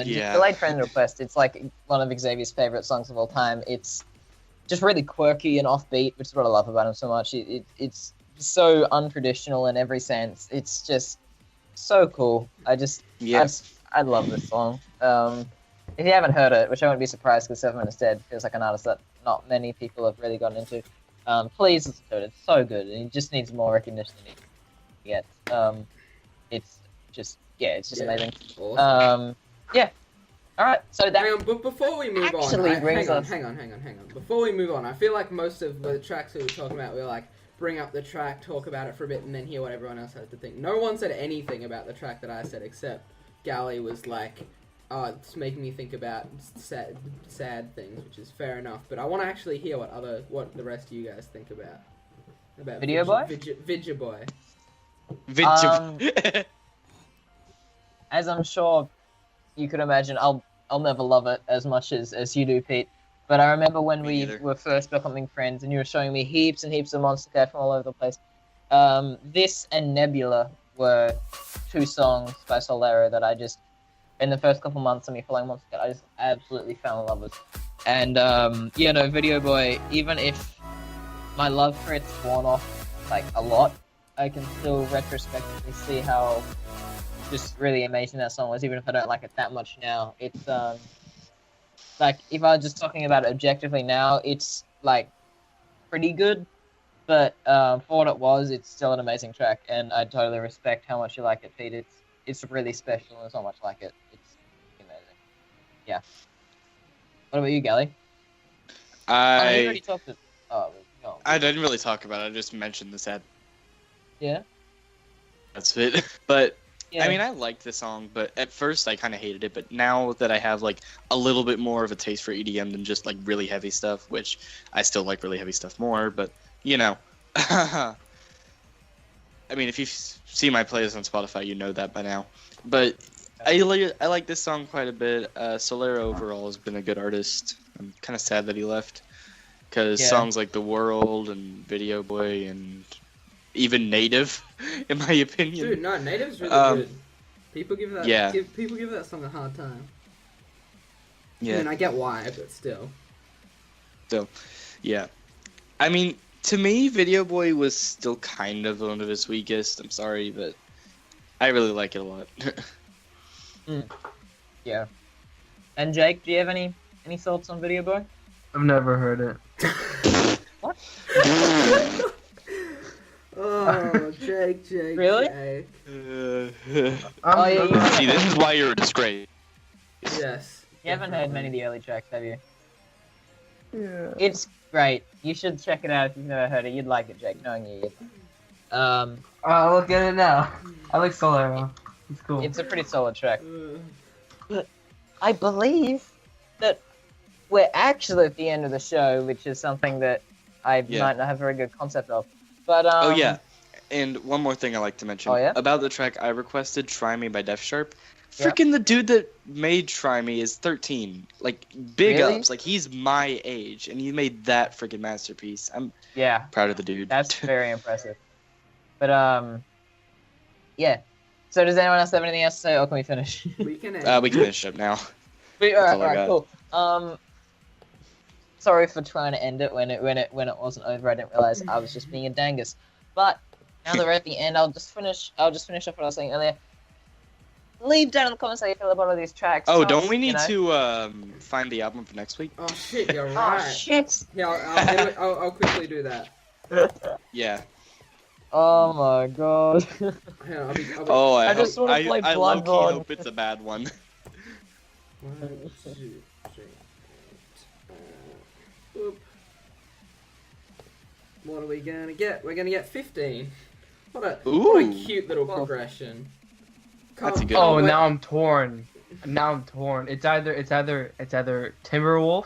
yeah. Delayed Friend Request, it's like one of Xavier's favorite songs of all time. It's just really quirky and offbeat, which is what I love about him so much. It's so untraditional in every sense. It's just so cool. Yeah. I love this song. If you haven't heard it, which I wouldn't be surprised because 7 Minutes Dead feels like an artist that not many people have really gotten into, please listen to it. It's so good, and he just needs more recognition than he gets. It's just amazing. Awesome. Yeah. All right. So that Hang on, but before we move actually on, brings us- hang on. Before we move on, I feel like most of the tracks we were talking about, we were like, bring up the track, talk about it for a bit, and then hear what everyone else has to think. No one said anything about the track that I said, except Gally was like, oh, it's making me think about sad things, which is fair enough. But I want to actually hear what the rest of you guys think about Video Boy? Vidya Boy. As I'm sure you could imagine, I'll never love it as much as you do, Pete. But I remember when Me we neither. were first becoming friends, and you were showing me heaps and heaps of Monstercat from all over the place. This and Nebula were two songs by Solero that I just, in the first couple months of me following Monstercat, I just absolutely fell in love with. And Video Boy, even if my love for it's worn off like a lot, I can still retrospectively see how just really amazing that song was, even if I don't like it that much now. It's like, if I was just talking about it objectively now, it's like pretty good, but for what it was, it's still an amazing track, and I totally respect how much you like it, Pete. It's really special, and there's not much like it. It's amazing. Yeah. What about you, Gally? You already talked to... Oh, no. I didn't really talk about it. I just mentioned the sad. Yeah? That's it. But Yeah. I mean, I liked the song, but at first I kind of hated it. But now that I have like a little bit more of a taste for EDM than just like really heavy stuff, which I still like really heavy stuff more, but you know. I mean, if you see my playlist on Spotify, you know that by now. But I like this song quite a bit. Solero overall has been a good artist. I'm kind of sad that he left, because songs like The World and Video Boy and even Native, in my opinion. Dude, no, Native's really good. People give that people give that song a hard time. Yeah. I mean, I get why, but still. So, yeah. I mean, To me, Video Boy was still kind of one of his weakest. I'm sorry, but I really like it a lot. Yeah. And Jake, do you have any thoughts on Video Boy? I've never heard it. What? Oh, Jake. Really? Jake. Oh, yeah, See, this is why you're a disgrace. Yes. You haven't heard many of the early tracks, have you? Yeah. It's great. You should check it out if you've never heard it. You'd like it, Jake, knowing you. I'll look at it now. I like Solero. It's cool. It's a pretty solid track. But I believe that we're actually at the end of the show, which is something that I might not have a very good concept of. But Oh yeah, and one more thing I like to mention. Oh, yeah? About the track I requested, Try Me by Def Sharp. Yeah. Freaking the dude that made Try Me is 13. Like, big Really? ups. Like, he's my age, and he made that freaking masterpiece. I'm yeah, proud of the dude. that's very impressive. But yeah. So does anyone else have anything else to say, or can we finish? We can end. We can finish up now. Alright, all I got. cool. Sorry for trying to end it when it wasn't over. I didn't realize I was just being a dangus. But now that we're at the end, I'll just finish off what I was saying earlier. Leave down in the comments how you feel about all these tracks. Oh, don't we need to find the album for next week? Oh shit, you're Oh right. shit! Yeah, I'll quickly do that. Yeah. Oh my god. Hang on, I'll be... Oh, I just wanna play I low-key Bloodborne. hope it's a bad one. 1, 2, 3, 8. Oop. What are we gonna get? We're gonna get 15. What a Ooh. cute little progression. That's a good Oh, one. now I'm torn. It's either Timberwolf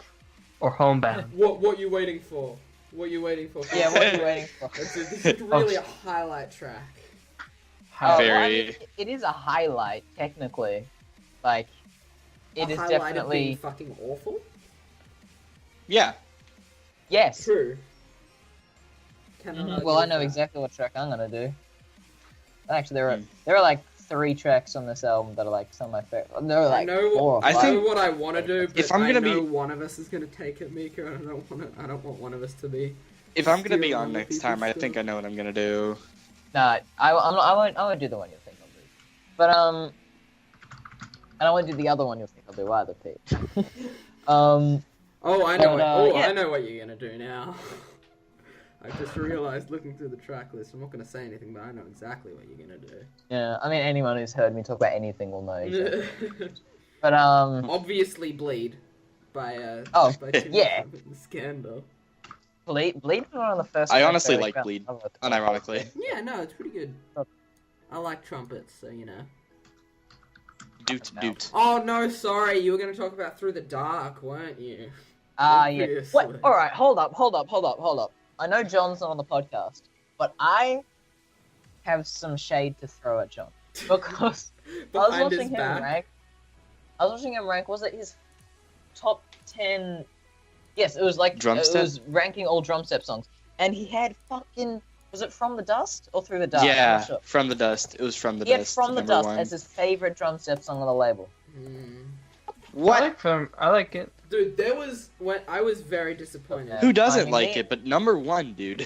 or Homebound. What you waiting for? What you waiting for? Yeah, what are you waiting for? This is really a highlight track. Oh, Very. well, I mean, it is a highlight, technically. Like, it a is highlight of being definitely... fucking awful. Yeah. Yes. True. Cannot argue Well, I with know that. exactly what track I'm gonna do. Actually, there are like 3 tracks on this album that are like some of my favorite. There are like I know 4 or I 5. know what I want to do, but If I'm gonna I know be- one of us is gonna take it, Mika, and I don't want one of us to be. If I'm gonna be Steal on other next time, I people's think I stuff. know what I'm gonna do. Nah, I won't do the one you think I'll do. But and I won't do the other one you think I'll do either, Pete. Oh, I know. yeah. I know what you're gonna do now. I just realized looking through the track list. I'm not gonna say anything, but I know exactly what you're gonna do. Yeah, I mean anyone who's heard me talk about anything will know. Exactly. But Obviously, Bleed by Oh, by Tim yeah. Scandal. Bleed was one of the first. I tracks honestly I like found. Bleed, I love it. unironically. Yeah, no, it's pretty good. I like trumpets, so you know. Doot. Oh no, sorry, you were gonna talk about Through the Dark, weren't you? Yeah. Obviously. What? All right, hold up. I know John's not on the podcast, but I have some shade to throw at John because I was Behind his watching him back. rank. Was it his top 10? Yes, it was like Drum it step? was ranking all drum step songs, and he had fucking. Was it From the Dust or Through the Dark? I'm Yeah, not sure. From the Dust. It was From the He had Dust. From the number Dust one. as his favorite drum step song on the label. What? I like it. Dude, there was when I was very disappointed. Okay. Who doesn't I mean, like me- it? But number one, dude.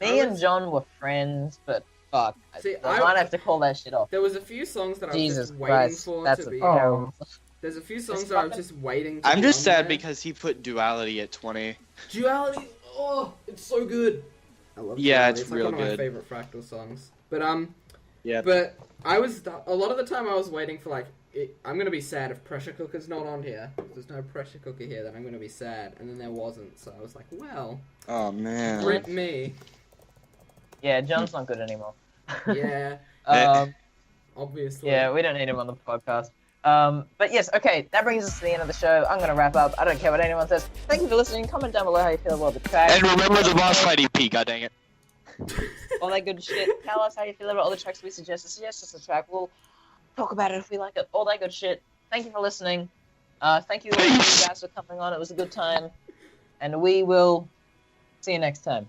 Me I and was- John were friends, but fuck, See, I might have to call that shit off. There was a few songs that I was Jesus just waiting Christ, for that's to a be. terrible. There's a few songs It's that I was fucking- just waiting. To I'm be just on sad there. because he put Duality at 20. Duality. Oh, it's so good. I love Yeah, Duality. it's like real one of my good. favorite Fractal songs. But Yeah. But I was a lot of the time I was waiting for like I'm gonna be sad if Pressure Cooker's not on here. If there's no Pressure Cooker here, then I'm gonna be sad. And then there wasn't, so I was like, well, Oh man. rip me. Yeah, John's not good anymore. Yeah, obviously. Yeah, we don't need him on the podcast. But yes, okay, that brings us to the end of the show. I'm gonna wrap up. I don't care what anyone says. Thank you for listening. Comment down below how you feel about the track. And remember the boss fight EP. God dang it. All that good shit. Tell us how you feel about all the tracks we suggest. Suggest us a track. We'll talk about it if we like it. All that good shit. Thank you for listening. Thank you all you guys for coming on. It was a good time. And we will see you next time.